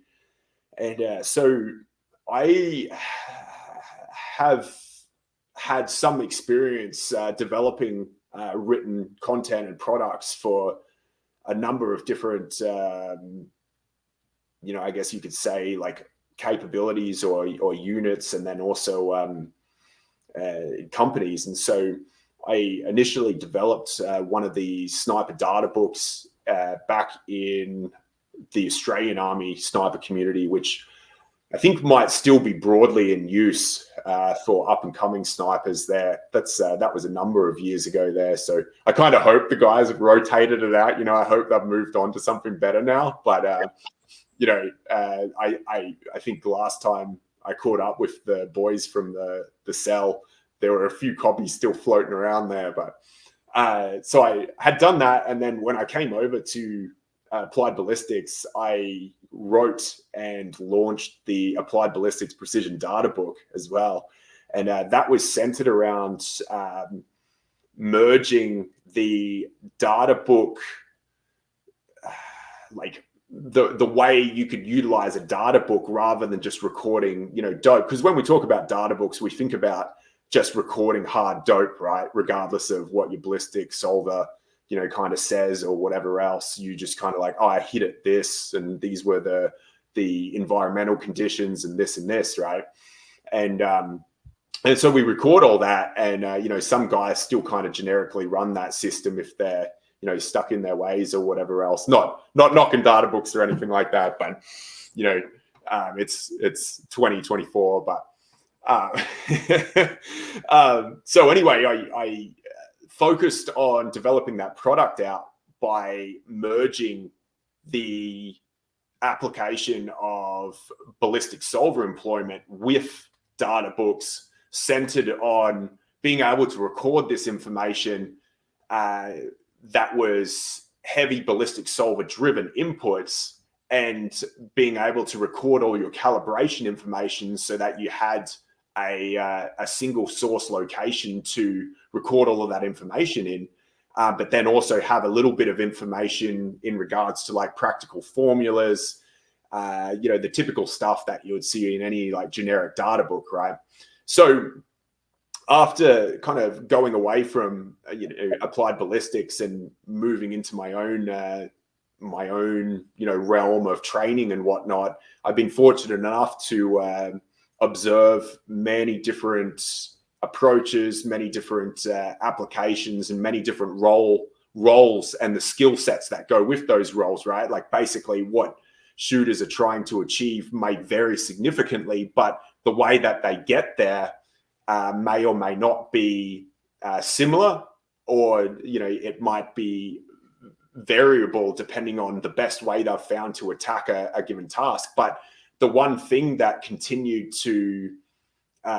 And so I have had some experience developing written content and products for a number of different, I guess you could say, like, capabilities or units, and then also companies. And so I initially developed one of the sniper data books back in the Australian Army sniper community, which I think might still be broadly in use for up and coming snipers there. That was a number of years ago there. So I kind of hope the guys have rotated it out. I hope they've moved on to something better now. But I think the last time I caught up with the boys from the cell, there were a few copies still floating around there. But so I had done that, and then when I came over to Applied Ballistics, I wrote and launched the Applied Ballistics Precision Data Book as well. And that was centered around merging the data book, like the way you could utilize a data book rather than just recording, dope. Because when we talk about data books, we think about just recording hard dope, right? Regardless of what your ballistic solver kind of says or whatever else. You just kind of like, oh, I hit at this, and these were the environmental conditions and this, right? And so we record all that, and some guys still kind of generically run that system if they're stuck in their ways or whatever else. Not knocking data books or anything like that, but it's 2024. But so anyway, I focused on developing that product out by merging the application of ballistic solver employment with data books, centered on being able to record this information that was heavy ballistic solver driven inputs, and being able to record all your calibration information so that you had a single source location to record all of that information in, but then also have a little bit of information in regards to like practical formulas, the typical stuff that you would see in any like generic data book, right? So after kind of going away from Applied Ballistics and moving into my own realm of training and whatnot, I've been fortunate enough to observe many different approaches, many different applications, and many different roles and the skill sets that go with those roles, right? Like basically what shooters are trying to achieve may vary significantly, but the way that they get there may or may not be similar, or it might be variable depending on the best way they've found to attack a given task. But the one thing that continued to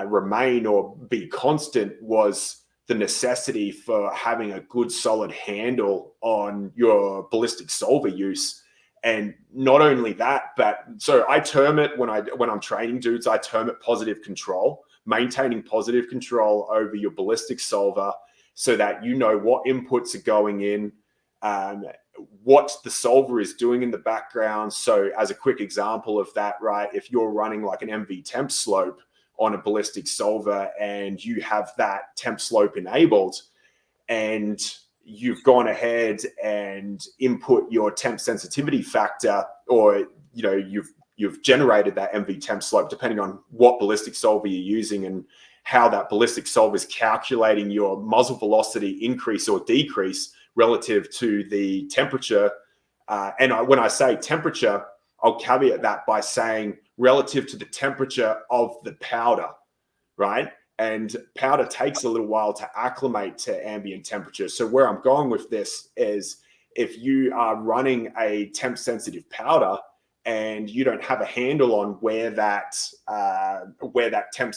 remain or be constant was the necessity for having a good solid handle on your ballistic solver use. And not only that, but so I term it, when I'm training dudes, I term it positive control, maintaining positive control over your ballistic solver so that you know what inputs are going in, what the solver is doing in the background. So as a quick example of that, right, if you're running like an MV temp slope on a ballistic solver and you have that temp slope enabled, and you've gone ahead and input your temp sensitivity factor, or you've generated that MV temp slope, depending on what ballistic solver you're using and how that ballistic solver is calculating your muzzle velocity increase or decrease relative to the temperature. When I say temperature, I'll caveat that by saying relative to the temperature of the powder, right? And powder takes a little while to acclimate to ambient temperature. So where I'm going with this is, if you are running a temp sensitive powder and you don't have a handle on where that temp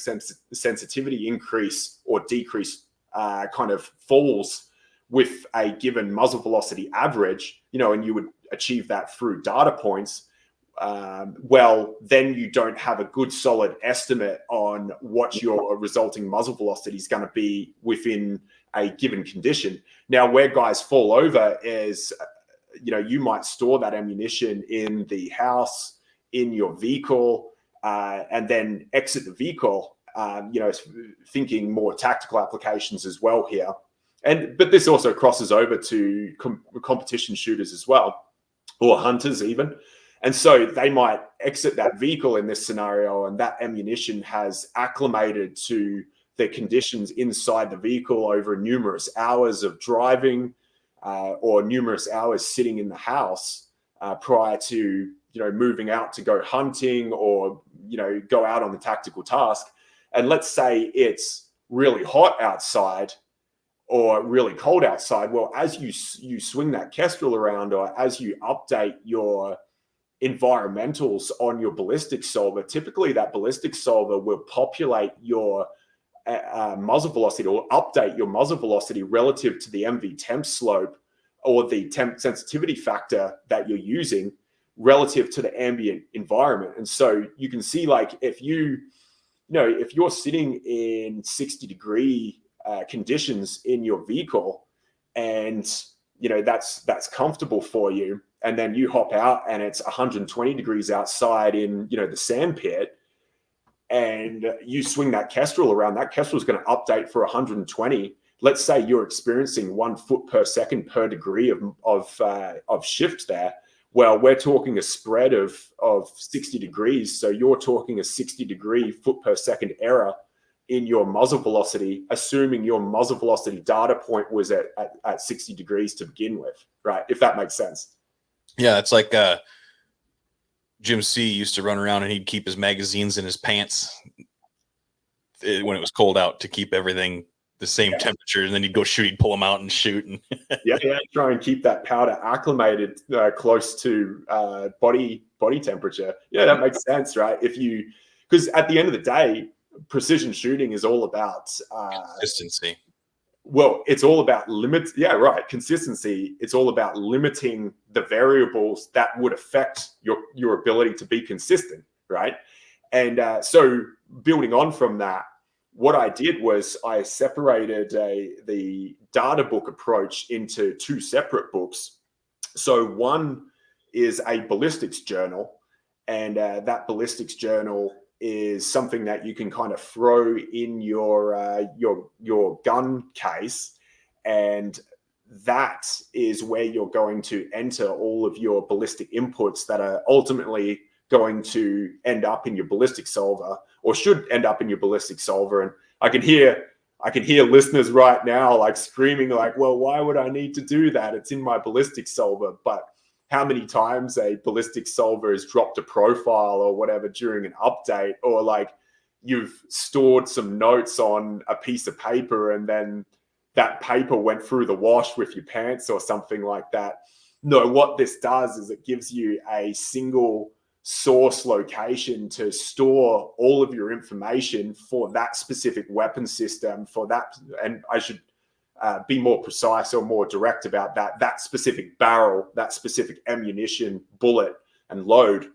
sensitivity increase or decrease kind of falls with a given muzzle velocity average, and you would achieve that through data points, well, then you don't have a good solid estimate on what your resulting muzzle velocity is going to be within a given condition. Now, where guys fall over is, you might store that ammunition in the house, in your vehicle, and then exit the vehicle, thinking more tactical applications as well here. But this also crosses over to competition shooters as well, or hunters even. And so they might exit that vehicle in this scenario, and that ammunition has acclimated to the conditions inside the vehicle over numerous hours of driving, or numerous hours sitting in the house prior to moving out to go hunting or go out on the tactical task. And let's say it's really hot outside or really cold outside. Well, as you swing that Kestrel around, or as you update your environmentals on your ballistic solver, typically that ballistic solver will populate your muzzle velocity, or update your muzzle velocity relative to the MV temp slope or the temp sensitivity factor that you're using relative to the ambient environment. And so you can see, like, if you're sitting in 60-degree conditions in your vehicle, and that's comfortable for you, and then you hop out and it's 120 degrees outside in the sand pit, and you swing that Kestrel around, that Kestrel is going to update for 120. Let's say you're experiencing 1 foot per second per degree of shift there. Well, we're talking a spread of 60 degrees. So you're talking a 60-degree foot per second error in your muzzle velocity, assuming your muzzle velocity data point was at 60 degrees to begin with, right? If that makes sense. Yeah, it's like Jim C used to run around and he'd keep his magazines in his pants when it was cold out to keep everything the same temperature, and then he'd go shoot, he'd pull them out and shoot. And yeah, try and keep that powder acclimated close to body temperature. Yeah, that makes sense, right? Because at the end of the day, precision shooting is all about consistency. Well, it's all about consistency. It's all about limiting the variables that would affect your ability to be consistent, right? And so building on from that, what I did was I separated the data book approach into 2 separate books. So one is a ballistics journal, and that ballistics journal is something that you can kind of throw in your gun case, and that is where you're going to enter all of your ballistic inputs that are ultimately going to end up in your ballistic solver, or should end up in your ballistic solver. And I can hear listeners right now like screaming, like, well, why would I need to do that? It's in my ballistic solver. But how many times a ballistic solver has dropped a profile or whatever during an update, or like you've stored some notes on a piece of paper and then that paper went through the wash with your pants or something like that. No, what this does is it gives you a single source location to store all of your information for that specific weapon system, for that, and I should be more precise or more direct about that specific barrel, that specific ammunition, bullet, and load,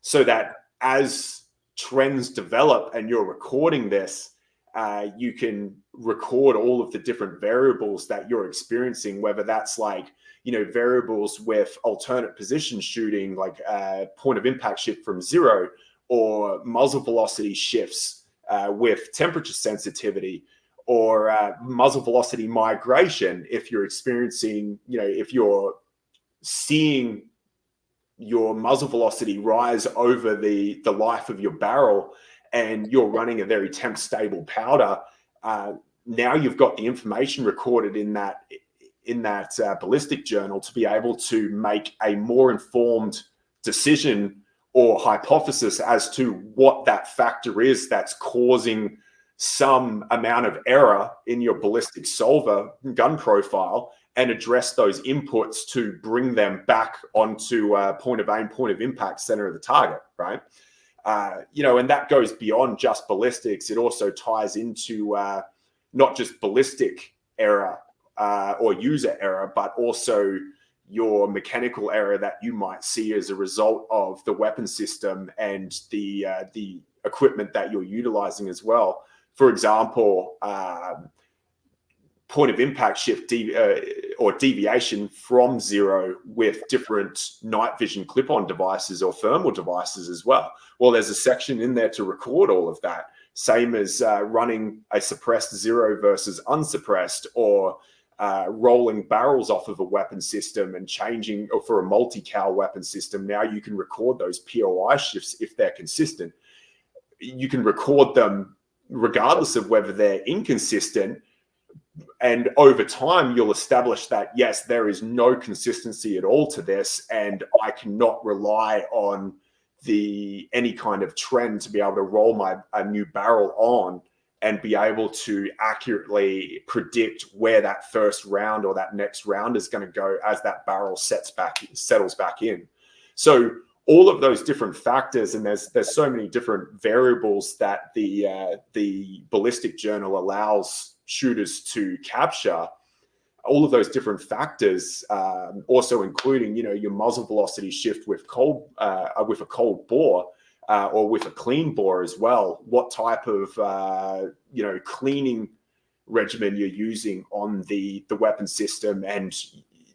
so that as trends develop and you're recording this, you can record all of the different variables that you're experiencing, whether that's like, variables with alternate position shooting, like point of impact shift from 0, or muzzle velocity shifts with temperature sensitivity, or muzzle velocity migration. If you're experiencing, if you're seeing your muzzle velocity rise over the life of your barrel, and you're running a very temp stable powder, now you've got the information recorded in that ballistic journal to be able to make a more informed decision or hypothesis as to what that factor is that's causing some amount of error in your ballistic solver gun profile, and address those inputs to bring them back onto point of aim, point of impact, center of the target, right? And that goes beyond just ballistics. It also ties into not just ballistic error or user error, but also your mechanical error that you might see as a result of the weapon system and the equipment that you're utilizing as well. For example, point of impact shift or deviation from zero with different night vision clip-on devices or thermal devices as well. Well, there's a section in there to record all of that. Same as running a suppressed zero versus unsuppressed, or rolling barrels off of a weapon system and changing, or for a multi-cal weapon system, now you can record those POI shifts if they're consistent. You can record them regardless of whether they're inconsistent. And over time, you'll establish that, yes, there is no consistency at all to this, and I cannot rely on any kind of trend to be able to roll a new barrel on and be able to accurately predict where that first round or that next round is going to go as that barrel settles back in. So all of those different factors, and there's so many different variables that the ballistic journal allows shooters to capture. All of those different factors, also including, your muzzle velocity shift with a cold bore, or with a clean bore as well. What type of cleaning regimen you're using on the weapon system, and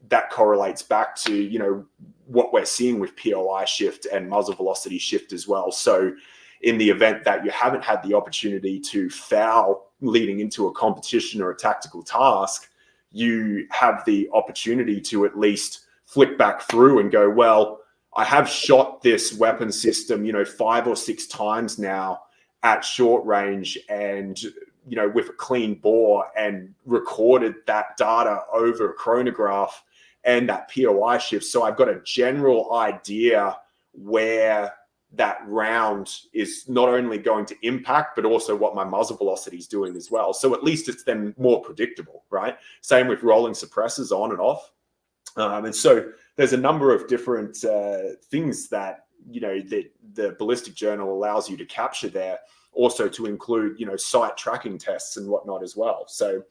that correlates back to what we're seeing with POI shift and muzzle velocity shift as well. So in the event that you haven't had the opportunity to foul leading into a competition or a tactical task, you have the opportunity to at least flick back through and go, well, I have shot this weapon system, 5 or 6 times now at short range, and, with a clean bore, and recorded that data over a chronograph and that POI shift. So I've got a general idea where that round is not only going to impact, but also what my muzzle velocity is doing as well. So at least it's then more predictable, right? Same with rolling suppressors on and off. And so there's a number of different things that, the ballistic journal allows you to capture there, also to include, sight tracking tests and whatnot as well. So,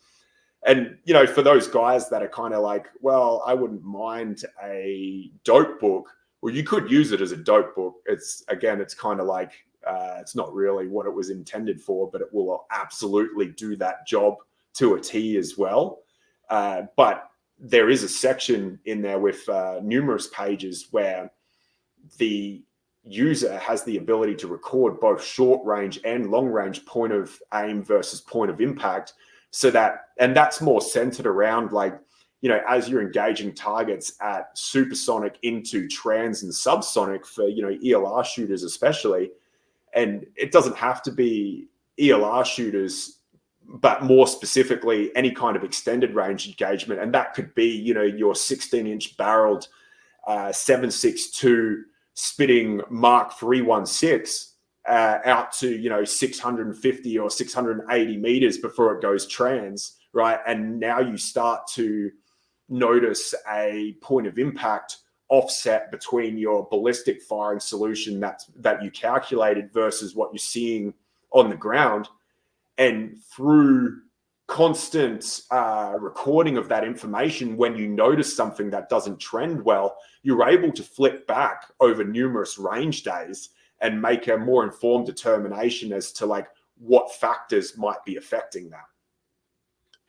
and, for those guys that are kind of like, well, I wouldn't mind a dope book. Well, you could use it as a dope book. It's kind of like, it's not really what it was intended for, but it will absolutely do that job to a T as well. But there is a section in there with numerous pages where the user has the ability to record both short range and long range point of aim versus point of impact. So and that's more centered around, like, as you're engaging targets at supersonic into trans and subsonic for, ELR shooters especially. And it doesn't have to be ELR shooters, but more specifically, any kind of extended range engagement. And that could be, your 16-inch barreled 7.62 spitting Mark 316 out to, 650 or 680 meters before it goes trans, right? And now you start to notice a point of impact offset between your ballistic firing solution that you calculated versus what you're seeing on the ground. And through constant recording of that information, when you notice something that doesn't trend well, you're able to flip back over numerous range days and make a more informed determination as to, like, what factors might be affecting that.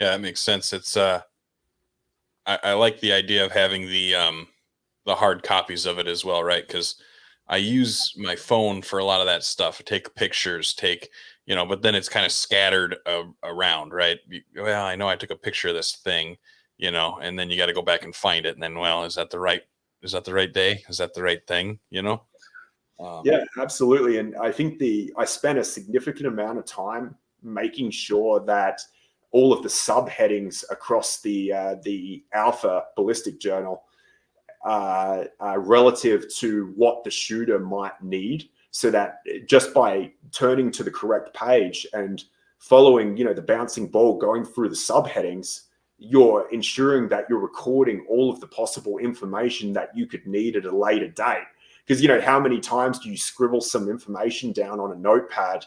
Yeah, that makes sense. It's I like the idea of having the hard copies of it as well, right? Because I use my phone for a lot of that stuff. Take pictures, but then it's kind of scattered around, right? Well, I know I took a picture of this thing, and then you got to go back and find it, and then, well, is that the right day? Is that the right thing? Yeah, absolutely. And I think I spent a significant amount of time making sure that all of the subheadings across the Alpha Ballistic Journal relative to what the shooter might need, so that just by turning to the correct page and following, the bouncing ball, going through the subheadings, you're ensuring that you're recording all of the possible information that you could need at a later date. Because, how many times do you scribble some information down on a notepad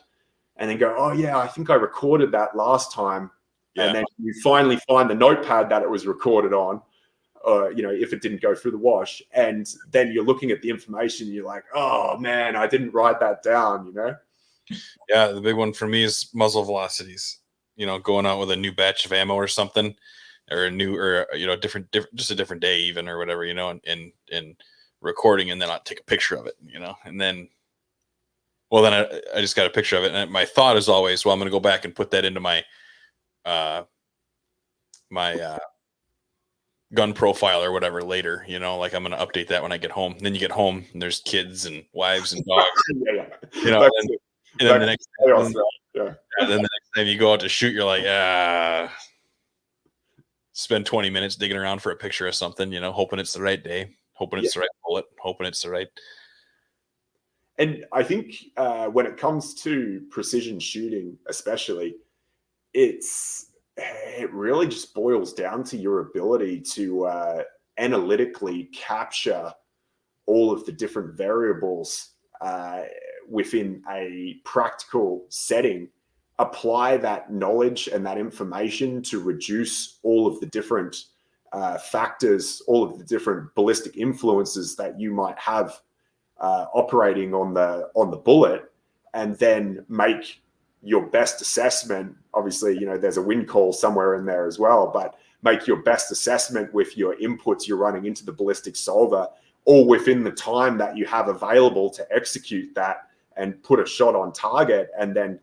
and then go, oh, yeah, I think I recorded that last time. Yeah. And then you finally find the notepad that it was recorded on, if it didn't go through the wash. And then you're looking at the information, and you're like, oh, man, I didn't write that down, Yeah, the big one for me is muzzle velocities. Going out with a new batch of ammo or something, or different, just a different day even, or whatever, and recording, and then I'll take a picture of it, and then, well, then I just got a picture of it, and my thought is always, well, I'm going to go back and put that into my gun profile or whatever later, like I'm going to update that when I get home. And then you get home and there's kids and wives and dogs, and then the next time you go out to shoot, you're like, spend 20 minutes digging around for a picture of something, hoping it's the right day, hoping it's the right bullet, hoping it's the right. And I think when it comes to precision shooting, especially, it really just boils down to your ability to analytically capture all of the different variables within a practical setting, apply that knowledge and that information to reduce all of the different factors, all of the different ballistic influences that you might have operating on the bullet, and then make your best assessment. Obviously, there's a win call somewhere in there as well, but make your best assessment with your inputs you're running into the ballistic solver, all within the time that you have available to execute that and put a shot on target, and then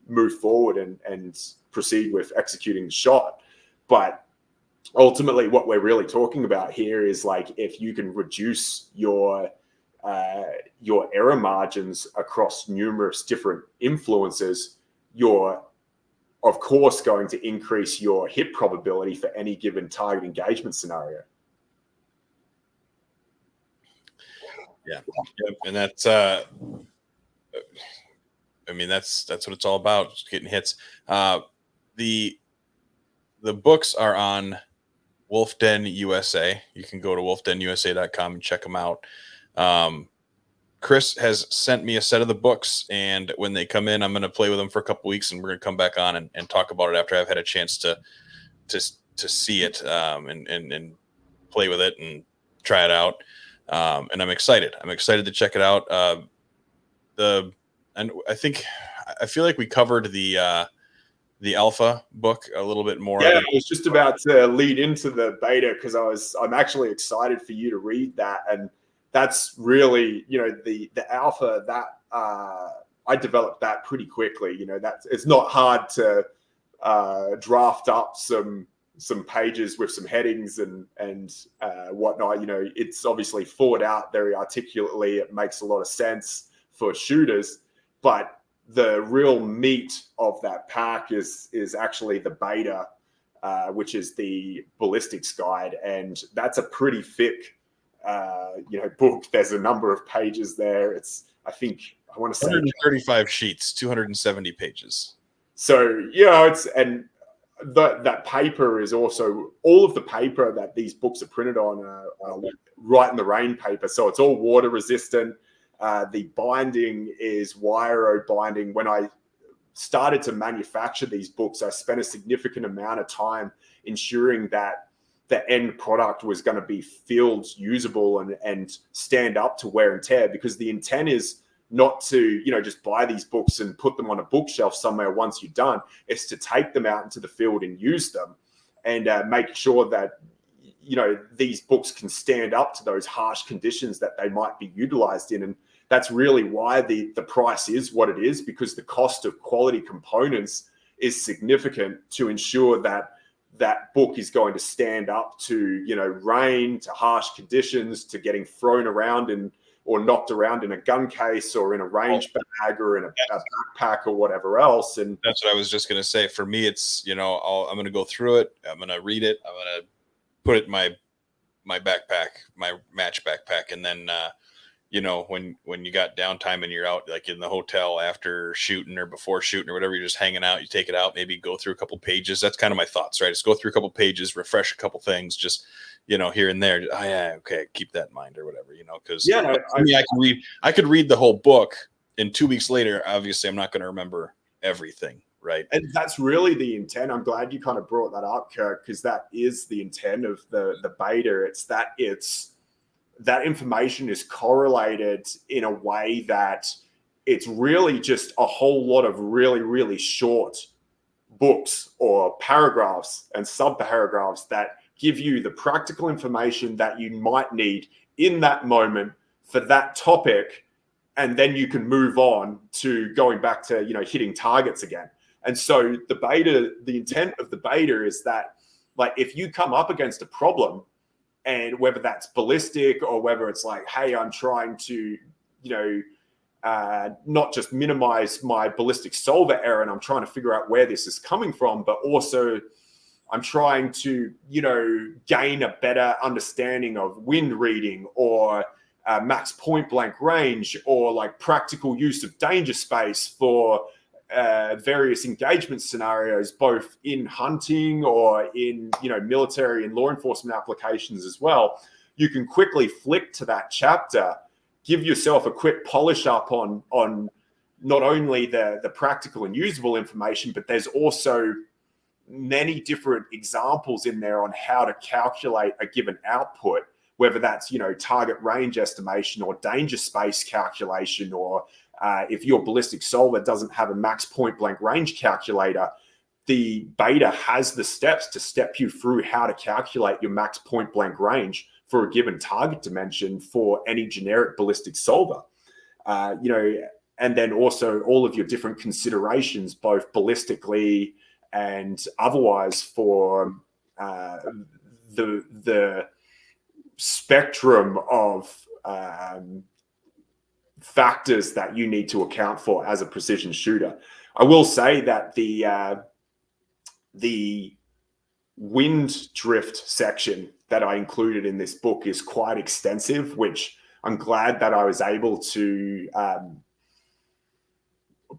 move forward and proceed with executing the shot. But ultimately, what we're really talking about here is, like, if you can reduce your error margins across numerous different influences, you're of course going to increase your hit probability for any given target engagement scenario. Yeah. And that's that's what it's all about, just getting hits. The books are on Wolf Den USA. You can go to wolfdenusa.com and check them out. Chris has sent me a set of the books, and when they come in, I'm going to play with them for a couple weeks, and we're going to come back on and talk about it after I've had a chance to see it and play with it and try it out. And I'm excited. I'm excited to check it out. And I feel like we covered the alpha book a little bit more. Yeah, I was just about to lead into the beta, because I'm actually excited for you to read that. And that's really, the alpha that I developed that pretty quickly. It's not hard to draft up some pages with some headings and whatnot. It's obviously thought out very articulately. It makes a lot of sense for shooters, but the real meat of that pack is actually the beta, which is the ballistics guide, and that's a pretty thick book. There's a number of pages there. I want to say 135 sheets, 270 pages. So that paper is also, all of the paper that these books are printed on Right in the Rain paper, so it's all water resistant. The binding is wire binding. When I started to manufacture these books, I spent a significant amount of time ensuring that the end product was going to be field usable and stand up to wear and tear, because the intent is not to just buy these books and put them on a bookshelf somewhere once you're done. It's to take them out into the field and use them, and make sure that these books can stand up to those harsh conditions that they might be utilized in. And that's really why the price is what it is, because the cost of quality components is significant to ensure that that book is going to stand up to rain, to harsh conditions, to getting thrown around or knocked around in a gun case or in a range bag or in a backpack or whatever else. And that's what I was just going to say. For me, it's I'm going to go through it, I'm going to read it, I'm going to put it in my backpack, my match backpack, and then you know, when you got downtime and you're out like in the hotel after shooting or before shooting or whatever, you're just hanging out, you take it out, maybe go through a couple pages. That's kind of my thoughts, right? Just go through a couple pages, refresh a couple things, just, you know, here and there. Oh yeah, okay, keep that in mind or whatever, you know, because Yeah, like, for me, I could read the whole book, and 2 weeks later, obviously I'm not going to remember everything, right? and that's really the intent. I'm glad you kind of brought that up, Kirk, because that is the intent of the beta. It's that information is correlated in a way that it's really just a whole lot of really, really short books or paragraphs and sub-paragraphs that give you the practical information that you might need in that moment for that topic, and then you can move on to going back to, you know, hitting targets again. And so the intent of the beta is that, like, if you come up against a problem, and whether that's ballistic or whether it's like, hey, I'm trying to, you know, not just minimize my ballistic solver error, and I'm trying to figure out where this is coming from, but also I'm trying to, you know, gain a better understanding of wind reading or max point blank range, or like practical use of danger space for various engagement scenarios, both in hunting or in, you know, military and law enforcement applications as well. You can quickly flick to that chapter, give yourself a quick polish up on not only the practical and usable information, but there's also many different examples in there on how to calculate a given output, whether that's, you know, target range estimation or danger space calculation, or if your ballistic solver doesn't have a max point blank range calculator, the beta has the steps to step you through how to calculate your max point blank range for a given target dimension for any generic ballistic solver. You know, and then also all of your different considerations, both ballistically and otherwise, for the spectrum of factors that you need to account for as a precision shooter. I will say that the wind drift section that I included in this book is quite extensive, which I'm glad that I was able to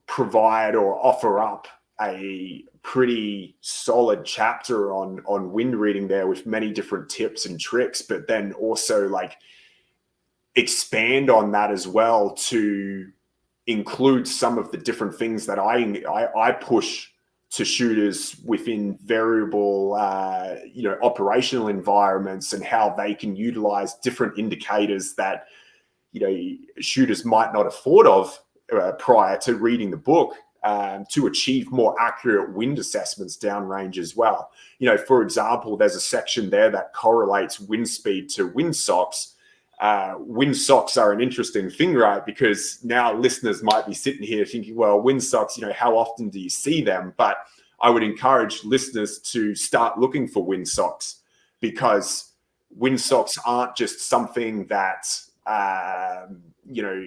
provide or offer up a pretty solid chapter on wind reading there, with many different tips and tricks, but then also like expand on that as well to include some of the different things that I push to shooters within variable, you know, operational environments, and how they can utilize different indicators that, you know, shooters might not have thought of prior to reading the book, to achieve more accurate wind assessments downrange as well. You know, for example, there's a section there that correlates wind speed to wind socks. Wind socks are an interesting thing, right? Because now listeners might be sitting here thinking, well, wind socks, you know, how often do you see them? But I would encourage listeners to start looking for wind socks, because wind socks aren't just something that, you know,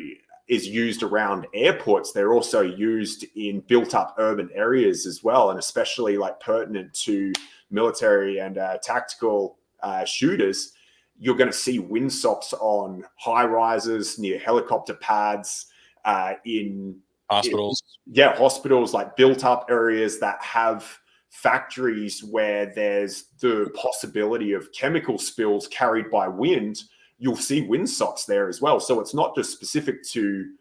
is used around airports. They're also used in built up urban areas as well, and especially like pertinent to military and tactical shooters. You're going to see wind socks on high rises, near helicopter pads, in Hospitals. hospitals, like built up areas that have factories where there's the possibility of chemical spills carried by wind. You'll see wind socks there as well. So it's not just specific to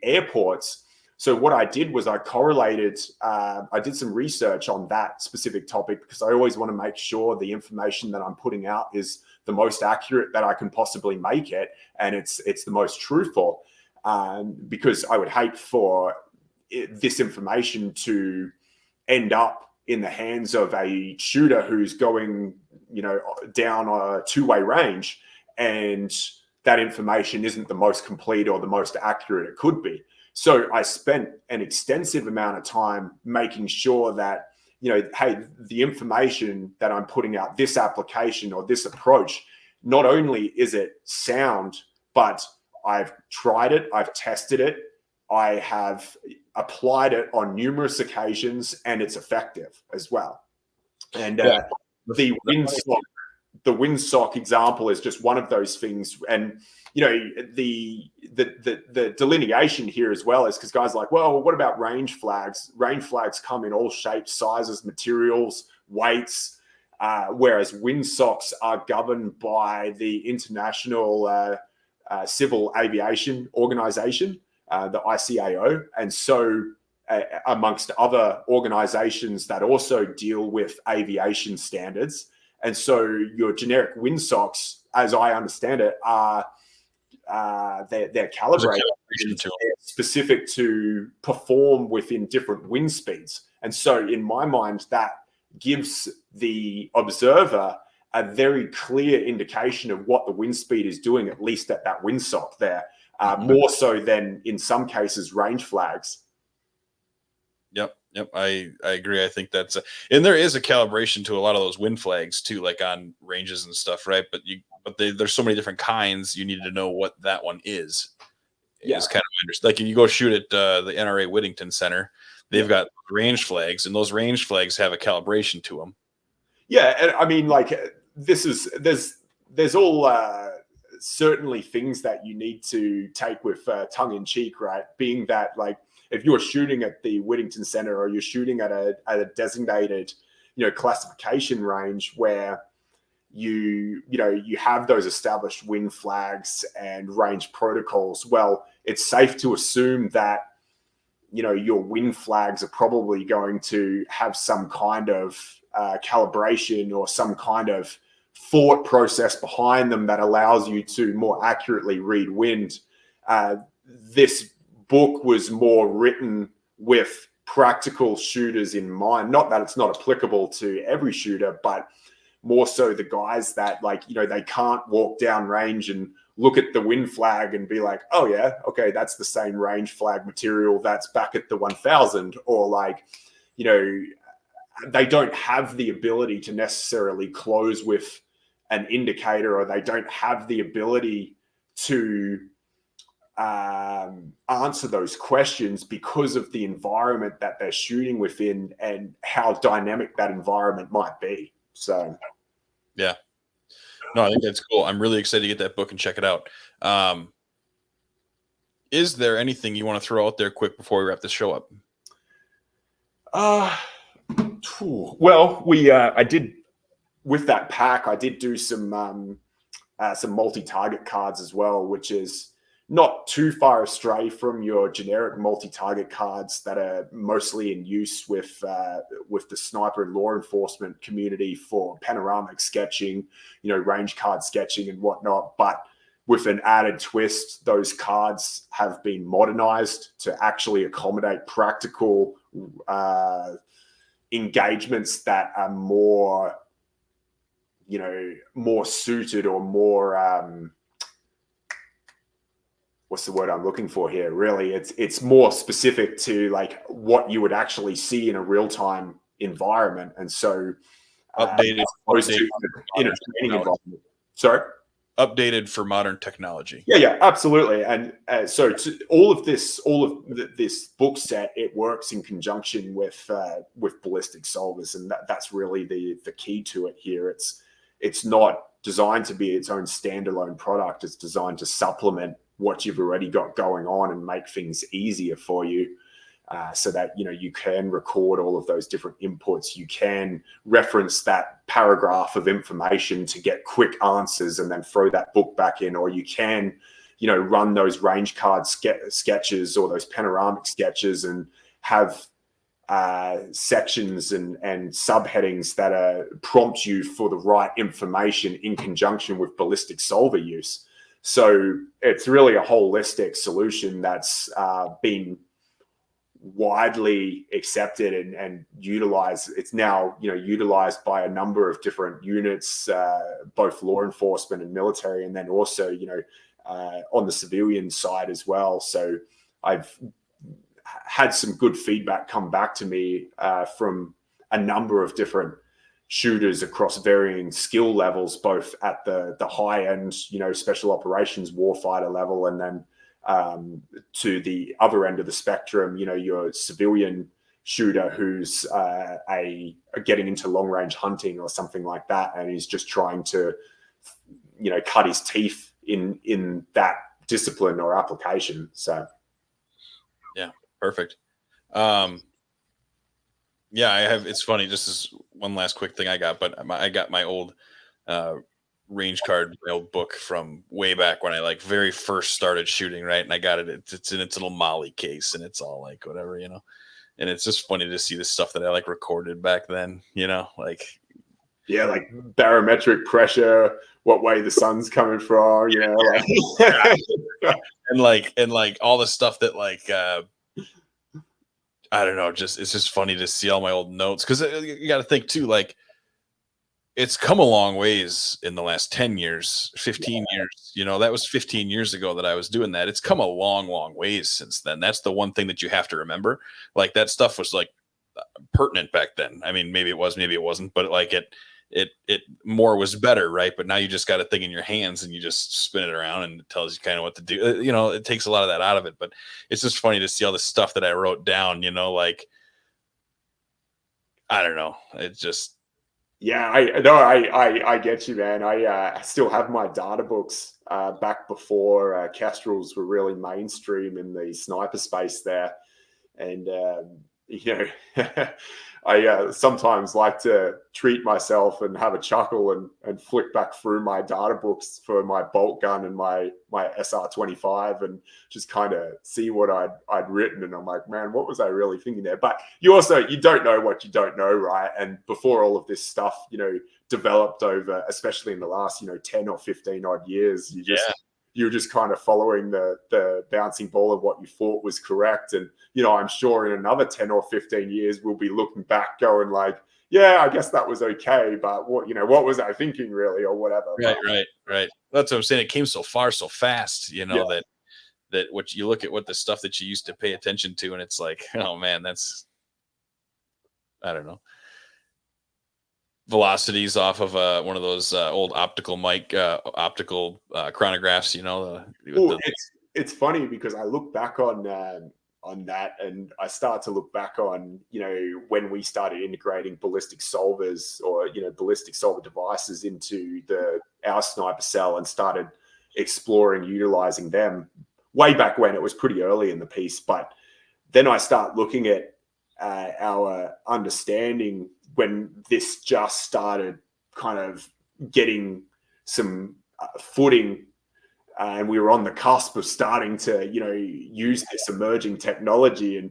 airports. So what I did was I correlated, I did some research on that specific topic, because I always want to make sure the information that I'm putting out is the most accurate that I can possibly make it, and it's the most truthful, because I would hate for this information to end up in the hands of a shooter who's going, you know, down a two-way range, and that information isn't the most complete or the most accurate it could be. So I spent an extensive amount of time making sure that, you know, hey, the information that I'm putting out, this application or this approach, not only is it sound, but I've tried it, I've tested it, I have applied it on numerous occasions, and it's effective as well. And the windsock example is just one of those things. And, you know, the the delineation here as well is because guys are like, well, what about range flags? Range flags come in all shapes, sizes, materials, weights, whereas windsocks are governed by the International Civil Aviation Organization, the ICAO. And so amongst other organizations that also deal with aviation standards. And so your generic windsocks, as I understand it, are they're calibrated specific to perform within different wind speeds. And so in my mind, that gives the observer a very clear indication of what the wind speed is doing, at least at that windsock there, more so than in some cases range flags. Yep. I agree. I think that's and there is a calibration to a lot of those wind flags too, like on ranges and stuff, right? But there's so many different kinds. You need to know what that one is. Yeah. Is kind of interesting. Like if you go shoot at the NRA Whittington Center, they've got range flags, and those range flags have a calibration to them. Yeah, and I mean, like there's all certainly things that you need to take with tongue in cheek, right? Being that, like, if you're shooting at the Whittington Center or you're shooting at a designated, classification range where you have those established wind flags and range protocols, well, it's safe to assume that your wind flags are probably going to have some kind of calibration or some kind of thought process behind them that allows you to more accurately read wind. This book was more written with practical shooters in mind. Not that it's not applicable to every shooter, but more so the guys that, like, they can't walk down range and look at the wind flag and be like, oh yeah, okay, that's the same range flag material that's back at the 1000, or like, they don't have the ability to necessarily close with an indicator, or they don't have the ability to answer those questions because of the environment that they're shooting within and how dynamic that environment might be. So, yeah, no, I think that's cool. I'm really excited to get that book and check it out. Is there anything you want to throw out there quick before we wrap this show up? Well, I did with that pack. I did do some multi-target cards as well, which is not too far astray from your generic multi-target cards that are mostly in use with the sniper and law enforcement community for panoramic sketching, range card sketching and whatnot. But with an added twist, those cards have been modernized to actually accommodate practical engagements that are more suited, or more what's the word I'm looking for here? Really, it's more specific to like what you would actually see in a real-time environment. And so updated in a training environment. Sorry? Updated for modern technology. Yeah, absolutely. And so all of this book set, it works in conjunction with ballistic solvers, and that's really the key to it here. It's not designed to be its own standalone product. It's designed to supplement what you've already got going on and make things easier for you, so that you can record all of those different inputs. You can reference that paragraph of information to get quick answers and then throw that book back in, or you can run those range card sketches or those panoramic sketches and have sections and subheadings that prompt you for the right information in conjunction with ballistic solver use. So it's really a holistic solution that's been widely accepted and utilized. It's now utilized by a number of different units, both law enforcement and military, and then also on the civilian side as well. So I've had some good feedback come back to me from a number of different shooters across varying skill levels, both at the high end, special operations warfighter level, and then to the other end of the spectrum, your civilian shooter who's getting into long range hunting or something like that, and he's just trying to cut his teeth in that discipline or application. So Yeah, perfect. Yeah, I have. It's funny. Just as one last quick thing I got, but I got my old uh, range card, my old book from way back when I like very first started shooting, right? And I got it. It's in its little Molly case, and it's all like whatever, you know. And it's just funny to see the stuff that I like recorded back then, you know, like yeah, like barometric pressure, what way the sun's coming from, you know, like and like all the stuff that like I don't know, just it's just funny to see all my old notes because you got to think too, like it's come a long ways in the last 10 years, 15 years. You know, that was 15 years ago that I was doing that. It's come a long, long ways since then. That's the one thing that you have to remember. Like that stuff was like pertinent back then. I mean, maybe it was, maybe it wasn't, but like it more was better, right? But now you just got a thing in your hands and you just spin it around and it tells you kind of what to do. You know, it takes a lot of that out of it, but it's just funny to see all the stuff that I wrote down, you know, like I don't know. It just yeah, I get you, man. I still have my data books back before Kestrels were really mainstream in the sniper space there, and you know, I sometimes like to treat myself and have a chuckle and flick back through my data books for my bolt gun and my SR-25 and just kind of see what I'd written. And I'm like, man, what was I really thinking there? But you don't know what you don't know, right? And before all of this stuff, you know, developed over, especially in the last, you know, 10 or 15 odd years, you're just kind of following the bouncing ball of what you thought was correct. And, you know, I'm sure in another 10 or 15 years, we'll be looking back going like, yeah, I guess that was okay. But what was I thinking really or whatever. right. That's what I'm saying. It came so far, so fast, you know, Yeah. that what you look at what the stuff that you used to pay attention to, and it's like, oh man, that's I don't know. Velocities off of one of those old optical chronographs, you know, It's funny because I look back on that and I start to look back on, you know, when we started integrating ballistic solvers or, you know, ballistic solver devices into our sniper cell and started exploring utilizing them way back when. It was pretty early in the piece, but then I start looking at our understanding when this just started kind of getting some footing, and we were on the cusp of starting to, you know, use this emerging technology. And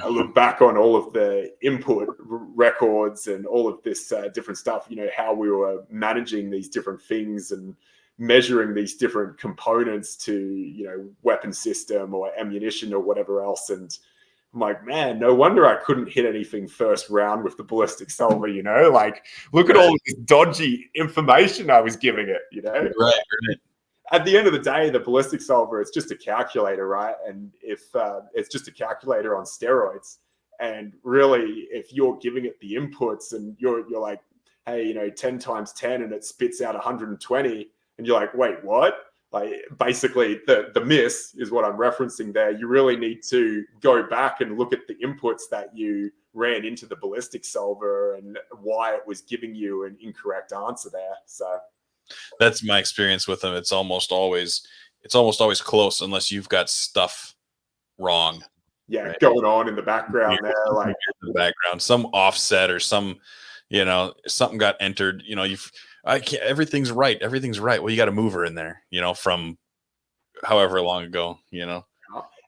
I look back on all of the input records and all of this different stuff, you know, how we were managing these different things and measuring these different components to, you know, weapon system or ammunition or whatever else. And I'm like, man, no wonder I couldn't hit anything first round with the ballistic solver, you know, like look at all of this dodgy information I was giving it, you know. right. At the end of the day, the ballistic solver, it's just a calculator, right? And if it's just a calculator on steroids, and really, if you're giving it the inputs and you're like, hey, you know, 10 times 10 and it spits out 120, and you're like, wait, what? Like basically the miss is what I'm referencing there. You really need to go back and look at the inputs that you ran into the ballistic solver and why it was giving you an incorrect answer there. So That's my experience with them. It's almost always close unless you've got stuff wrong. yeah, Right? going on in the background there, like In the background, some offset or some, you know, something got entered. You know, I can't. Everything's right. Everything's right. Well, you got a mover in there. You know, from however long ago. You know.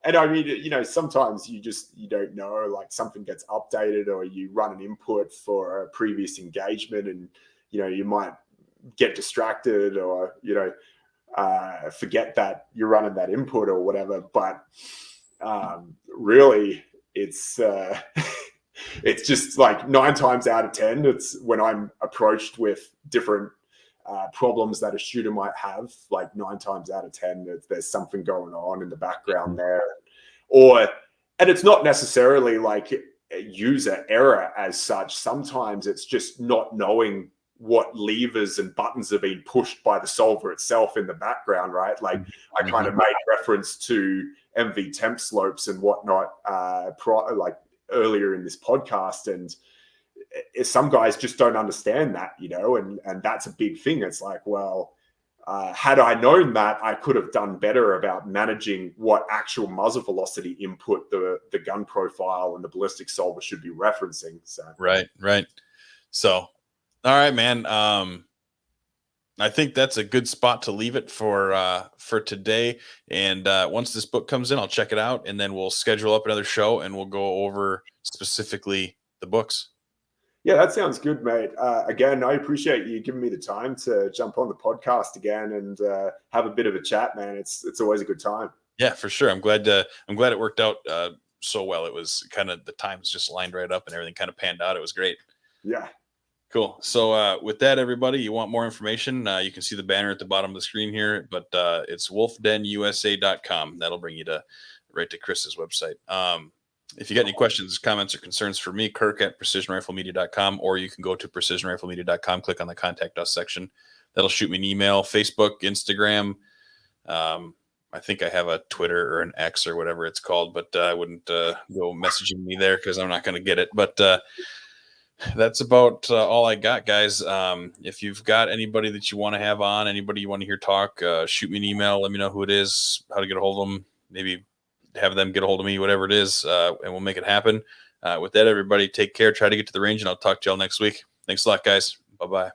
and I mean, you know, sometimes you don't know, like something gets updated or you run an input for a previous engagement and, you know, you might get distracted or, you know, forget that you're running that input or whatever. But really, it's it's just like 9 times out of 10, it's when I'm approached with different problems that a shooter might have, like 9 times out of 10, there's something going on in the background there. And it's not necessarily like a user error as such. Sometimes it's just not knowing what levers and buttons are being pushed by the solver itself in the background, right? Like I kind of made reference to MV temp slopes and whatnot, like earlier in this podcast, and some guys just don't understand that, you know, and that's a big thing. It's like, well, Had I known that, I could have done better about managing what actual muzzle velocity input the gun profile and the ballistic solver should be referencing. So Right. So, all right, man. I think that's a good spot to leave it for today. And once this book comes in, I'll check it out, and then we'll schedule up another show, and we'll go over specifically the books. yeah, that sounds good, mate. Again, I appreciate you giving me the time to jump on the podcast again and have a bit of a chat, man. It's always a good time. Yeah, for sure. I'm glad it worked out so well. It was kind of, the times just lined right up and everything kind of panned out. It was great. Yeah. Cool. So with that, everybody, you want more information, you can see the banner at the bottom of the screen here, but it's wolfdenusa.com. That'll bring you right to Chris's website. If you got any questions, comments, or concerns for me, Kirk at precisionriflemedia.com, or you can go to precisionriflemedia.com, click on the contact us section. That'll shoot me an email, Facebook, Instagram. I think I have a Twitter or an X or whatever it's called, but I wouldn't go messaging me there because I'm not going to get it. But that's about all I got, guys. If you've got anybody that you want to have on, anybody you want to hear talk, shoot me an email. Let me know who it is, how to get a hold of them. Maybe have them get a hold of me, whatever it is, and we'll make it happen. With that, everybody, take care. Try to get to the range, and I'll talk to y'all next week. Thanks a lot, guys. Bye-bye.